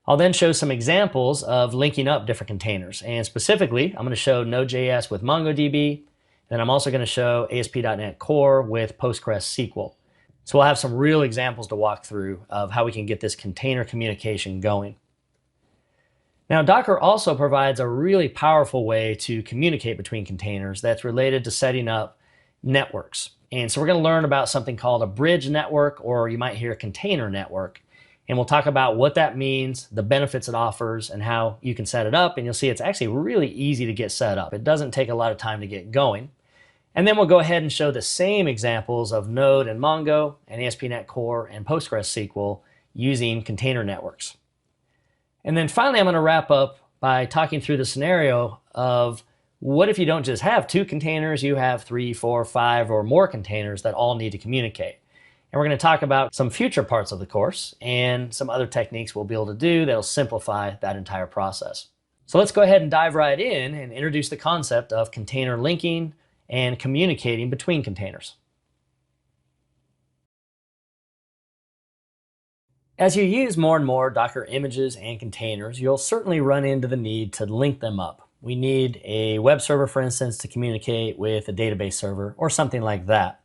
I'll then show some examples of linking up different containers. And specifically, I'm going to show Node.js with MongoDB. Then I'm also going to show ASP.NET Core with PostgreSQL. So we'll have some real examples to walk through of how we can get this container communication going. Now, Docker also provides a really powerful way to communicate between containers that's related to setting up networks. And so we're going to learn about something called a bridge network, or you might hear a container network. And we'll talk about what that means, the benefits it offers, and how you can set it up. And you'll see it's actually really easy to get set up. It doesn't take a lot of time to get going. And then we'll go ahead and show the same examples of Node and Mongo and ASP.NET Core and PostgreSQL using container networks. And then finally, I'm going to wrap up by talking through the scenario of what if you don't just have two containers, you have 3, 4, 5, or more containers that all need to communicate. And we're going to talk about some future parts of the course and some other techniques we'll be able to do that'll simplify that entire process. So let's go ahead and dive right in and introduce the concept of container linking and communicating between containers. As you use more and more Docker images and containers, you'll certainly run into the need to link them up. We need a web server, for instance, to communicate with a database server or something like that.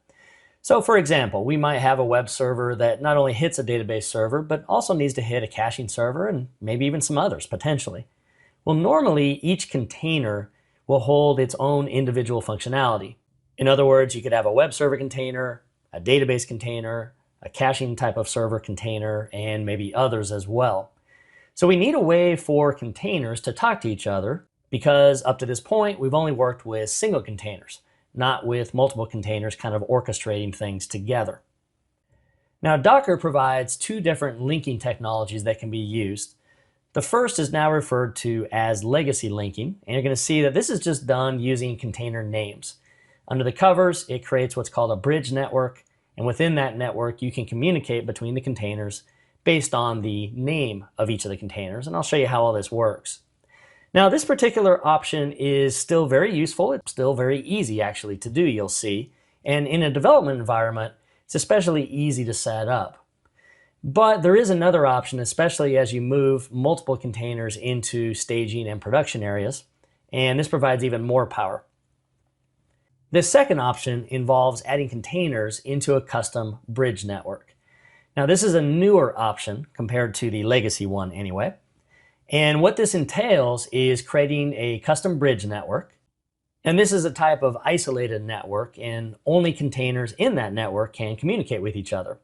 So for example, we might have a web server that not only hits a database server, but also needs to hit a caching server and maybe even some others potentially. Well, normally each container will hold its own individual functionality. In other words, you could have a web server container, a database container, a caching type of server container, and maybe others as well. So we need a way for containers to talk to each other because up to this point, we've only worked with single containers, not with multiple containers kind of orchestrating things together. Now, Docker provides two different linking technologies that can be used. The first is now referred to as legacy linking, and you're going to see that this is just done using container names. Under the covers, it creates what's called a bridge network, and within that network, you can communicate between the containers based on the name of each of the containers, and I'll show you how all this works. Now, this particular option is still very useful. It's still very easy, actually, to do, you'll see. And in a development environment, it's especially easy to set up. But there is another option, especially as you move multiple containers into staging and production areas, and this provides even more power. This second option involves adding containers into a custom bridge network. Now, this is a newer option compared to the legacy one anyway. And what this entails is creating a custom bridge network. And this is a type of isolated network, and only containers in that network can communicate with each other.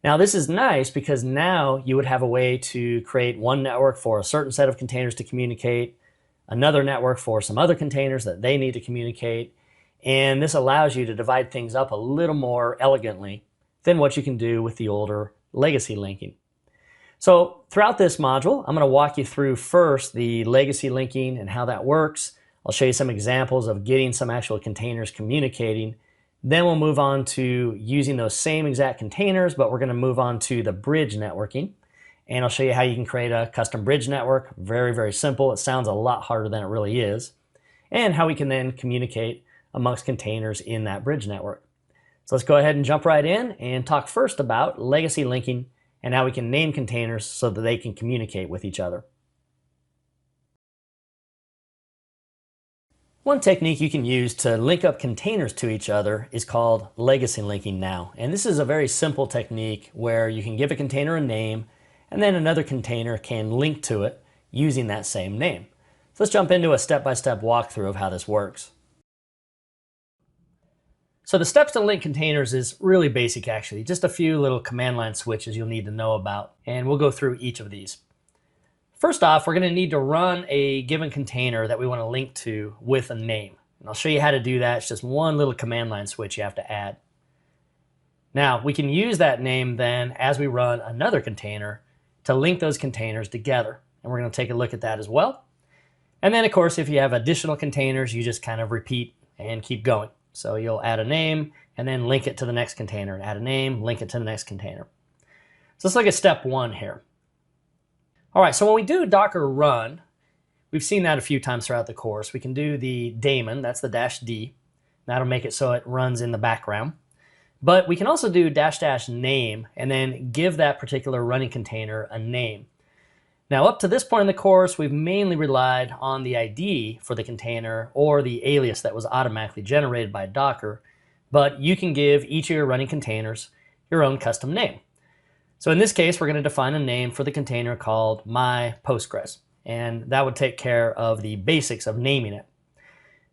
Now, this is nice because now you would have a way to create one network for a certain set of containers to communicate, another network for some other containers that they need to communicate, and this allows you to divide things up a little more elegantly than what you can do with the older legacy linking. So throughout this module, I'm going to walk you through first the legacy linking and how that works. I'll show you some examples of getting some actual containers communicating. Then we'll move on to using those same exact containers, but we're going to move on to the bridge networking. And I'll show you how you can create a custom bridge network. Very simple. It sounds a lot harder than it really is. And how we can then communicate amongst containers in that bridge network. So let's go ahead and jump right in and talk first about legacy linking and how we can name containers so that they can communicate with each other. One technique you can use to link up containers to each other is called legacy linking now. And this is a very simple technique where you can give a container a name and then another container can link to it using that same name. So let's jump into a step-by-step walkthrough of how this works. So the steps to link containers is really basic actually, just a few little command line switches you'll need to know about, and we'll go through each of these. First off, we're going to need to run a given container that we want to link to with a name. And I'll show you how to do that. It's just one little command line switch you have to add. Now, we can use that name then as we run another container to link those containers together. And we're going to take a look at that as well. And then, of course, if you have additional containers, you just kind of repeat and keep going. So you'll add a name and then link it to the next container, and add a name, link it to the next container. So let's look at step one here. All right, so when we do Docker run, we've seen that a few times throughout the course. We can do the daemon, that's the -d. That'll make it so it runs in the background. But we can also do --name and then give that particular running container a name. Now, up to this point in the course, we've mainly relied on the ID for the container or the alias that was automatically generated by Docker, but you can give each of your running containers your own custom name. So in this case, we're going to define a name for the container called my Postgres, and that would take care of the basics of naming it.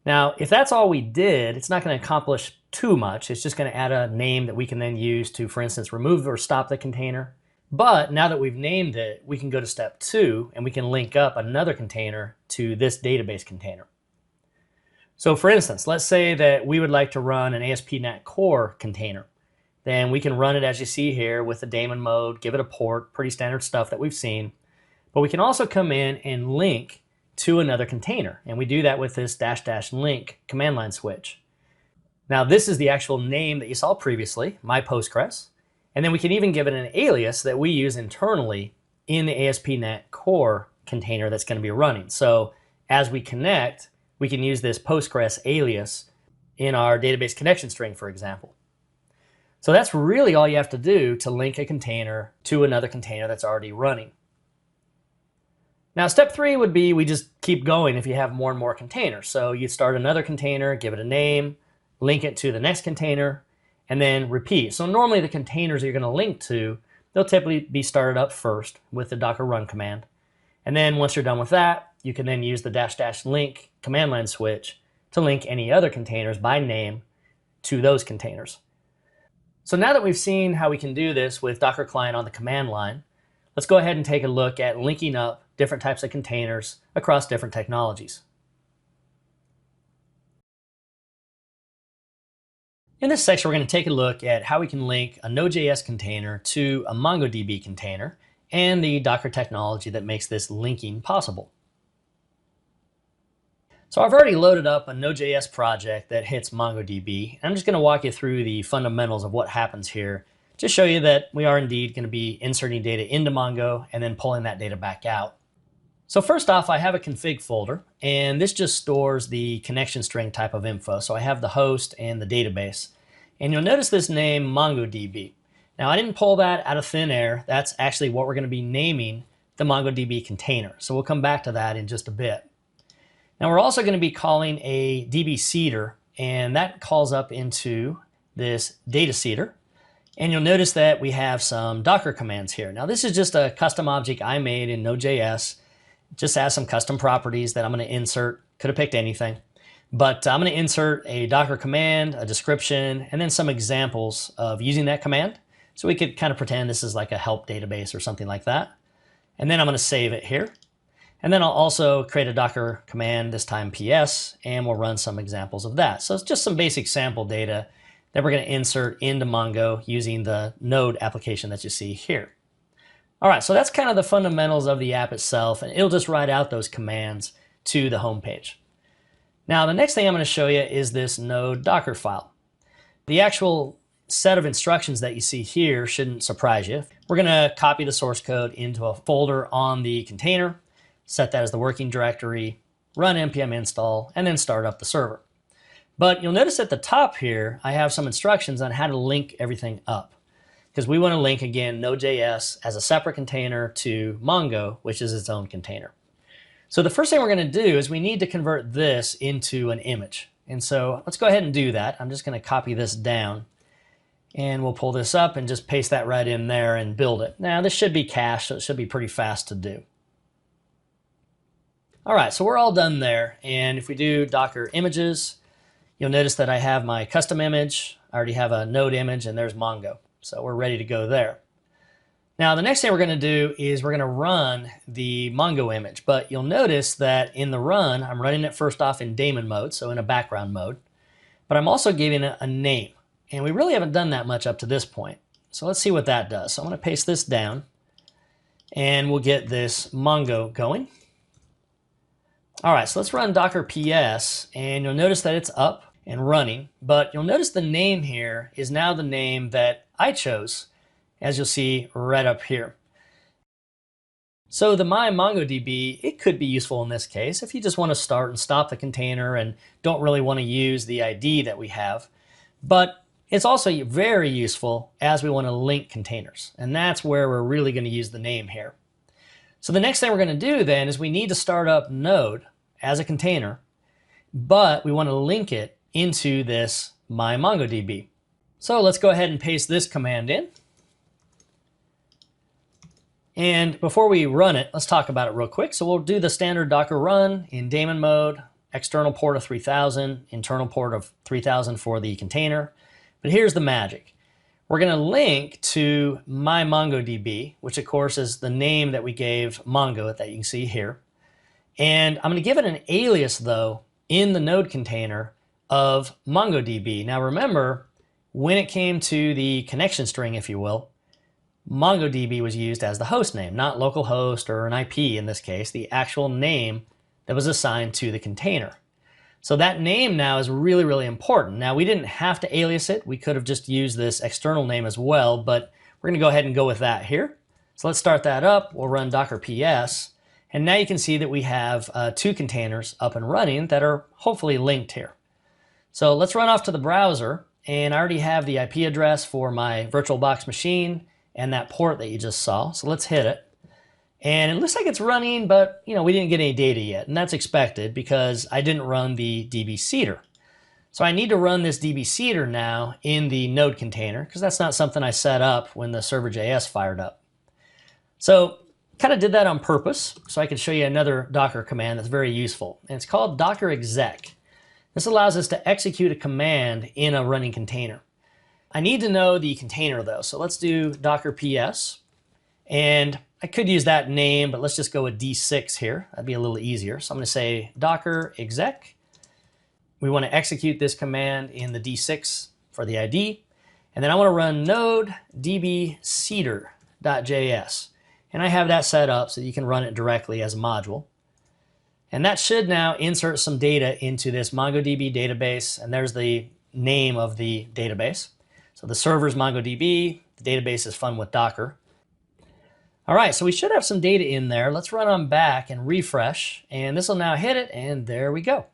Now, if that's all we did, it's not going to accomplish too much. It's just going to add a name that we can then use to, for instance, remove or stop the container. But now that we've named it, we can go to step 2 and we can link up another container to this database container. So for instance, let's say that we would like to run an ASP.NET Core container. Then we can run it as you see here with the daemon mode, give it a port, pretty standard stuff that we've seen. But we can also come in and link to another container. And we do that with this --link command line switch. Now this is the actual name that you saw previously, my Postgres. And then we can even give it an alias that we use internally in the ASP.NET Core container that's going to be running. So as we connect, we can use this Postgres alias in our database connection string, for example. So that's really all you have to do to link a container to another container that's already running. Now, step 3 would be we just keep going if you have more and more containers. So you start another container, give it a name, link it to the next container, and then repeat. So normally the containers you're going to link to, they'll typically be started up first with the docker run command. And then once you're done with that, you can then use the --link command line switch to link any other containers by name to those containers. So now that we've seen how we can do this with Docker Client on the command line, let's go ahead and take a look at linking up different types of containers across different technologies. In this section, we're going to take a look at how we can link a Node.js container to a MongoDB container and the Docker technology that makes this linking possible. So I've already loaded up a Node.js project that hits MongoDB. I'm just going to walk you through the fundamentals of what happens here to show you that we are indeed going to be inserting data into Mongo and then pulling that data back out. So first off, I have a config folder, and this just stores the connection string type of info. So I have the host and the database. And you'll notice this name MongoDB. Now I didn't pull that out of thin air. That's actually what we're going to be naming the MongoDB container. So we'll come back to that in just a bit. Now we're also going to be calling a DB seeder, and that calls up into this data seeder. And you'll notice that we have some Docker commands here. Now this is just a custom object I made in Node.js. Just has some custom properties that I'm going to insert. Could have picked anything. But I'm going to insert a Docker command, a description, and then some examples of using that command. So we could kind of pretend this is like a help database or something like that. And then I'm going to save it here. And then I'll also create a Docker command, this time PS, and we'll run some examples of that. So it's just some basic sample data that we're going to insert into Mongo using the Node application that you see here. All right, so that's kind of the fundamentals of the app itself, and it'll just write out those commands to the home page. Now, the next thing I'm going to show you is this Node Docker file. The actual set of instructions that you see here shouldn't surprise you. We're going to copy the source code into a folder on the container, set that as the working directory, run npm install, and then start up the server. But you'll notice at the top here, I have some instructions on how to link everything up, because we want to link, again, Node.js as a separate container to Mongo, which is its own container. So the first thing we're going to do is we need to convert this into an image. And so let's go ahead and do that. I'm just going to copy this down, and we'll pull this up and just paste that right in there and build it. Now this should be cached, so it should be pretty fast to do. All right, so we're all done there. And if we do Docker images, You'll notice that I have my custom image. I already have a node image, and there's Mongo. So we're ready to go there. Now, the next thing we're going to do is we're going to run the Mongo image. But you'll notice that in the run, I'm running it first off in daemon mode, so in a background mode. But I'm also giving it a name. And we really haven't done that much up to this point. So let's see what that does. So I'm going to paste this down, and we'll get this Mongo going. All right, so let's run Docker PS, and you'll notice that it's up and running, but you'll notice the name here is now the name that I chose, as you'll see right up here. So the my MongoDB, it could be useful in this case if you just want to start and stop the container and don't really want to use the ID that we have. But it's also very useful as we want to link containers, and that's where we're really going to use the name here. So the next thing we're going to do then is we need to start up Node as a container, but we want to link it into this my MongoDB. So let's go ahead and paste this command in. And before we run it, let's talk about it real quick. So we'll do the standard Docker run in daemon mode, external port of 3000, internal port of 3000 for the container. But here's the magic. We're going to link to my MongoDB, which of course is the name that we gave Mongo that you can see here. And I'm going to give it an alias though in the node container of MongoDB. Now remember, when it came to the connection string, if you will, MongoDB was used as the host name, not localhost or an IP in this case, the actual name that was assigned to the container. So that name now is really, really important. Now we didn't have to alias it. We could have just used this external name as well, but we're going to go ahead and go with that here. So let's start that up. We'll run Docker PS. And now you can see that we have two containers up and running that are hopefully linked here. So let's run off to the browser. And I already have the IP address for my VirtualBox machine and that port that you just saw. So let's hit it. And it looks like it's running, but we didn't get any data yet. And that's expected because I didn't run the DB seeder. So I need to run this DB seeder now in the node container because that's not something I set up when the server.js fired up. So kind of did that on purpose so I could show you another Docker command that's very useful. And it's called Docker exec. This allows us to execute a command in a running container. I need to know the container though. So let's do Docker PS. And I could use that name, but let's just go with D6 here. That'd be a little easier. So I'm going to say Docker exec. We want to execute this command in the D6 for the ID. And then I want to run node db seeder.js. And I have that set up so you can run it directly as a module. And that should now insert some data into this MongoDB database. And there's the name of the database. So the server is MongoDB. The database is fun with Docker. All right, so we should have some data in there. Let's run on back and refresh. And this will now hit it. And there we go.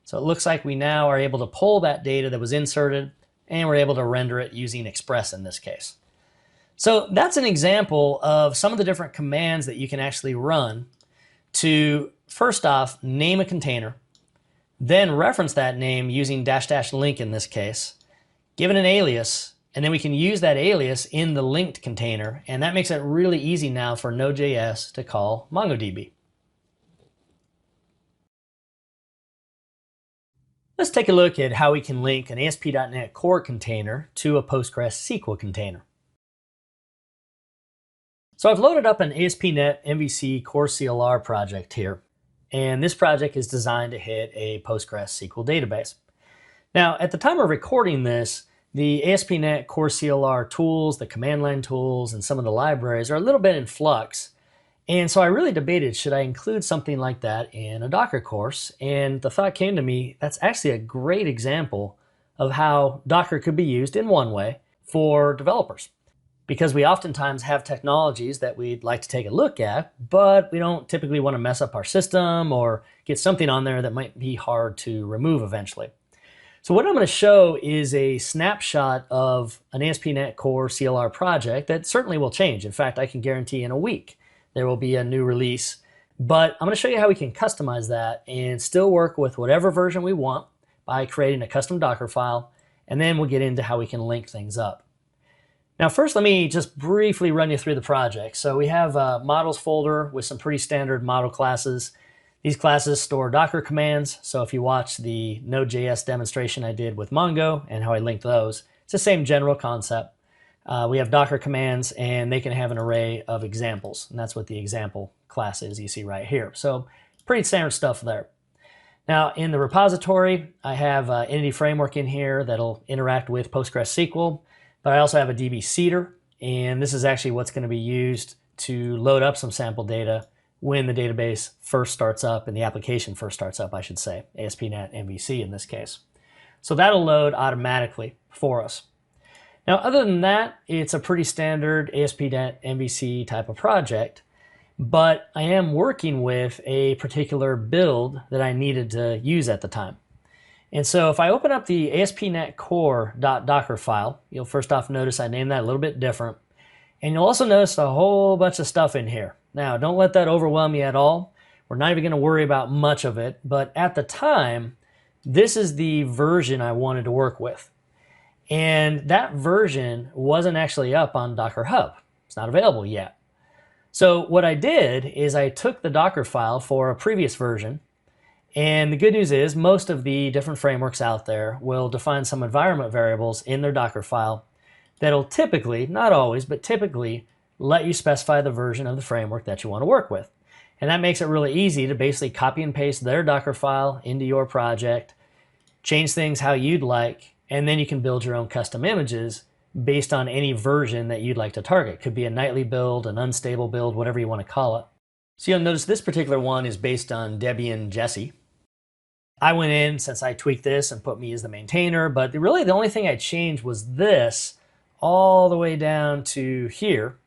So it looks like we now are able to pull that data that was inserted. And we're able to render it using Express in this case. So that's an example of some of the different commands that you can actually run to, first off, name a container, then reference that name using -- link in this case, give it an alias, and then we can use that alias in the linked container, and that makes it really easy now for Node.js to call MongoDB. Let's take a look at how we can link an ASP.NET Core container to a PostgreSQL container. So I've loaded up an ASP.NET MVC Core CLR project here, and this project is designed to hit a PostgreSQL database. Now, at the time of recording this, the ASP.NET Core CLR tools, the command line tools, and some of the libraries are a little bit in flux. And so I really debated, should I include something like that in a Docker course? And the thought came to me, that's actually a great example of how Docker could be used in one way for developers. Because we oftentimes have technologies that we'd like to take a look at, but we don't typically want to mess up our system or get something on there that might be hard to remove eventually. So what I'm going to show is a snapshot of an ASP.NET Core CLR project that certainly will change. In fact, I can guarantee in a week there will be a new release. But I'm going to show you how we can customize that and still work with whatever version we want by creating a custom Docker file. And then we'll get into how we can link things up. Now first, let me just briefly run you through the project. So we have a models folder with some pretty standard model classes. These classes store Docker commands, so if you watch the Node.js demonstration I did with Mongo and how I linked those, it's the same general concept. We have Docker commands, and they can have an array of examples, and that's what the example class is you see right here. So pretty standard stuff there. Now in the repository, I have Entity Framework in here that'll interact with PostgreSQL, but I also have a DB seeder, and this is actually what's going to be used to load up some sample data when the database first starts up and the application first starts up, I should say, ASP.NET MVC in this case. So that'll load automatically for us. Now, other than that, it's a pretty standard ASP.NET MVC type of project, but I am working with a particular build that I needed to use at the time. And so if I open up the ASP.NET core.docker file, you'll first off notice I named that a little bit different. And you'll also notice a whole bunch of stuff in here. Now, don't let that overwhelm you at all. We're not even going to worry about much of it, but at the time, this is the version I wanted to work with. And that version wasn't actually up on Docker Hub. It's not available yet. So what I did is I took the Docker file for a previous version, and the good news is most of the different frameworks out there will define some environment variables in their Docker file that'll typically, not always, but typically let you specify the version of the framework that you want to work with. And that makes it really easy to basically copy and paste their Docker file into your project, change things how you'd like, and then you can build your own custom images based on any version that you'd like to target. Could be a nightly build, an unstable build, whatever you want to call it. So you'll notice this particular one is based on Debian Jessie. I went in, since I tweaked this, and put me as the maintainer, but really the only thing I changed was this all the way down to here.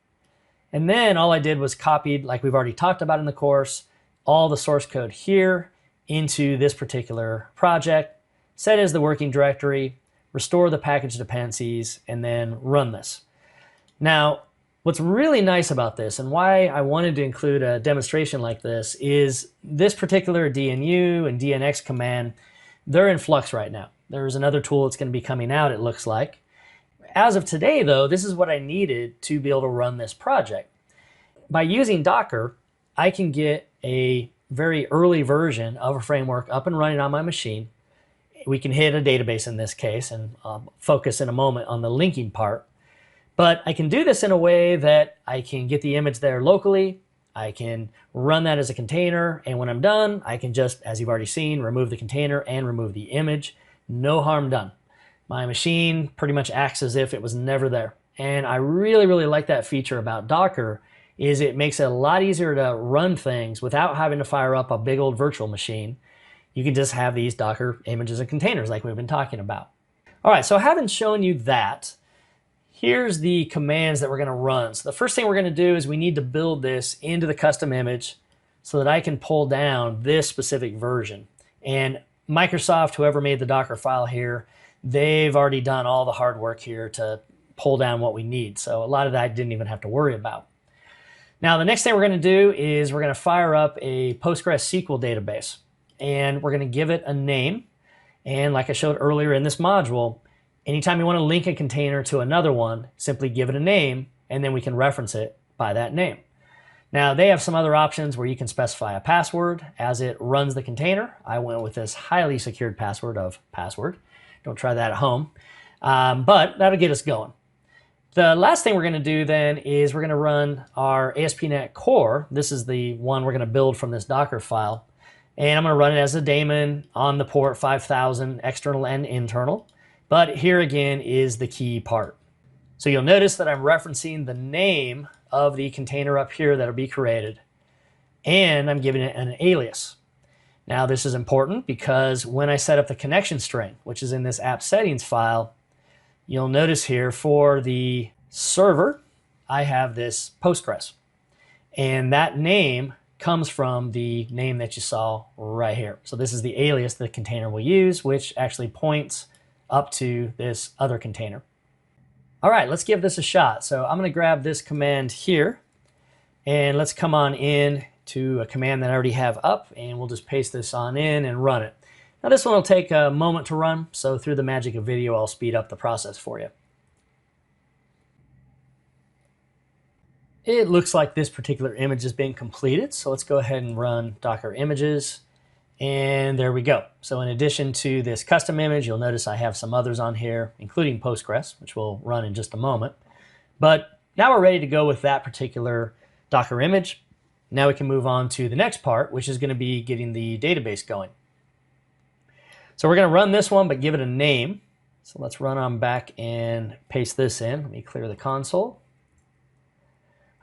And then all I did was copied, like we've already talked about in the course, all the source code here into this particular project, set as the working directory, restore the package dependencies, and then run this. Now, what's really nice about this and why I wanted to include a demonstration like this is this particular DNU and DNX command, they're in flux right now. There's another tool that's going to be coming out, it looks like. As of today, though, this is what I needed to be able to run this project. By using Docker, I can get a very early version of a framework up and running on my machine. We can hit a database in this case, and I'll focus in a moment on the linking part. But I can do this in a way that I can get the image there locally, I can run that as a container, and when I'm done, I can just, as you've already seen, remove the container and remove the image. No harm done. My machine pretty much acts as if it was never there. And I really, really like that feature about Docker, is it makes it a lot easier to run things without having to fire up a big old virtual machine. You can just have these Docker images and containers like we've been talking about. All right, so having shown you that, here's the commands that we're going to run. So the first thing we're going to do is we need to build this into the custom image so that I can pull down this specific version. And Microsoft, whoever made the Docker file here, they've already done all the hard work here to pull down what we need. So a lot of that I didn't even have to worry about. Now, the next thing we're going to do is we're going to fire up a PostgreSQL database, and we're going to give it a name. And like I showed earlier in this module, anytime you want to link a container to another one, simply give it a name, and then we can reference it by that name. Now, they have some other options where you can specify a password as it runs the container. I went with this highly secured password of password. Don't try that at home, but that'll get us going. The last thing we're going to do then is we're going to run our ASP.NET Core. This is the one we're going to build from this Docker file. And I'm going to run it as a daemon on the port 5000, external and internal. But here again is the key part. So you'll notice that I'm referencing the name of the container up here that'll be created. And I'm giving it an alias. Now this is important because when I set up the connection string, which is in this app settings file, you'll notice here for the server, I have this Postgres. And that name comes from the name that you saw right here. So this is the alias the container will use, which actually points up to this other container. All right, let's give this a shot. So I'm going to grab this command here, and let's come on in to a command that I already have up, and we'll just paste this on in and run it. Now this one will take a moment to run, so through the magic of video, I'll speed up the process for you. It looks like this particular image has been completed. So let's go ahead and run Docker images. And there we go. So in addition to this custom image, you'll notice I have some others on here, including Postgres, which we'll run in just a moment. But now we're ready to go with that particular Docker image. Now we can move on to the next part, which is going to be getting the database going. So we're going to run this one, but give it a name. So let's run on back and paste this in. Let me clear the console.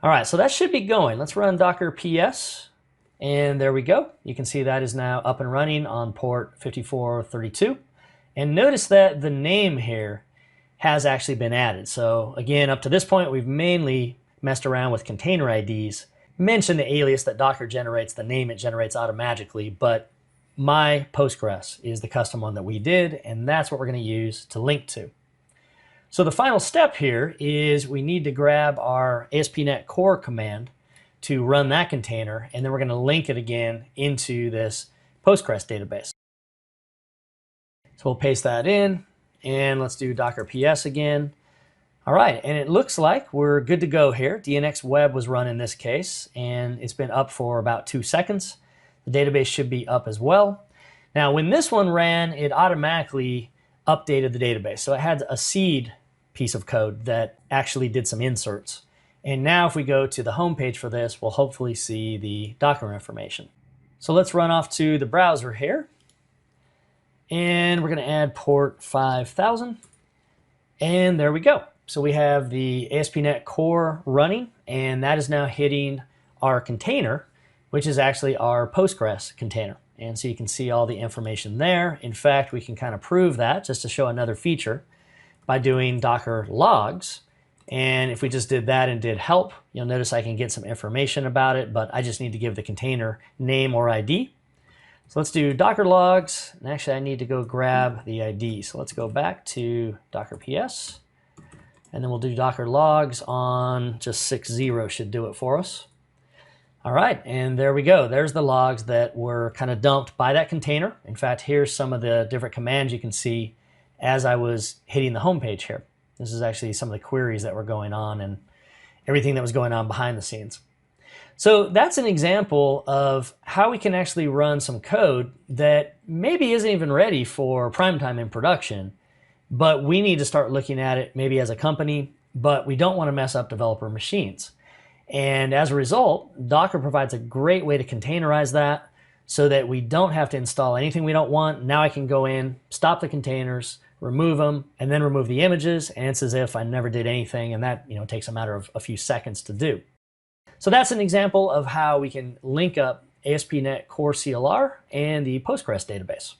All right, so that should be going. Let's run Docker PS. And there we go. You can see that is now up and running on port 5432. And notice that the name here has actually been added. So again, up to this point, we've mainly messed around with container IDs. Mention the alias that Docker generates, the name it generates automatically, but my Postgres is the custom one that we did, and that's what we're going to use to link to. So the final step here is we need to grab our ASP.NET Core command to run that container, and then we're going to link it again into this Postgres database. So we'll paste that in, and let's do Docker PS again. All right, and it looks like we're good to go here. DNX Web was run in this case, and it's been up for about 2 seconds. The database should be up as well. Now, when this one ran, it automatically updated the database. So it had a seed piece of code that actually did some inserts. And now if we go to the home page for this, we'll hopefully see the Docker information. So let's run off to the browser here. And we're going to add port 5000. And there we go. So we have the ASP.NET Core running, and that is now hitting our container, which is actually our Postgres container. And so you can see all the information there. In fact, we can kind of prove that just to show another feature by doing Docker logs. And if we just did that and did help, you'll notice I can get some information about it, but I just need to give the container name or ID. So let's do Docker logs. And actually, I need to go grab the ID. So let's go back to Docker PS. And then we'll do Docker logs on just 6.0 should do it for us. All right, and there we go. There's the logs that were kind of dumped by that container. In fact, here's some of the different commands you can see as I was hitting the home page here. This is actually some of the queries that were going on and everything that was going on behind the scenes. So that's an example of how we can actually run some code that maybe isn't even ready for prime time in production, but we need to start looking at it maybe as a company, but we don't want to mess up developer machines. And as a result, Docker provides a great way to containerize that so that we don't have to install anything we don't want. Now I can go in, stop the containers, remove them, and then remove the images, and it's as if I never did anything, and that takes a matter of a few seconds to do. So that's an example of how we can link up ASP.NET Core CLR and the Postgres database.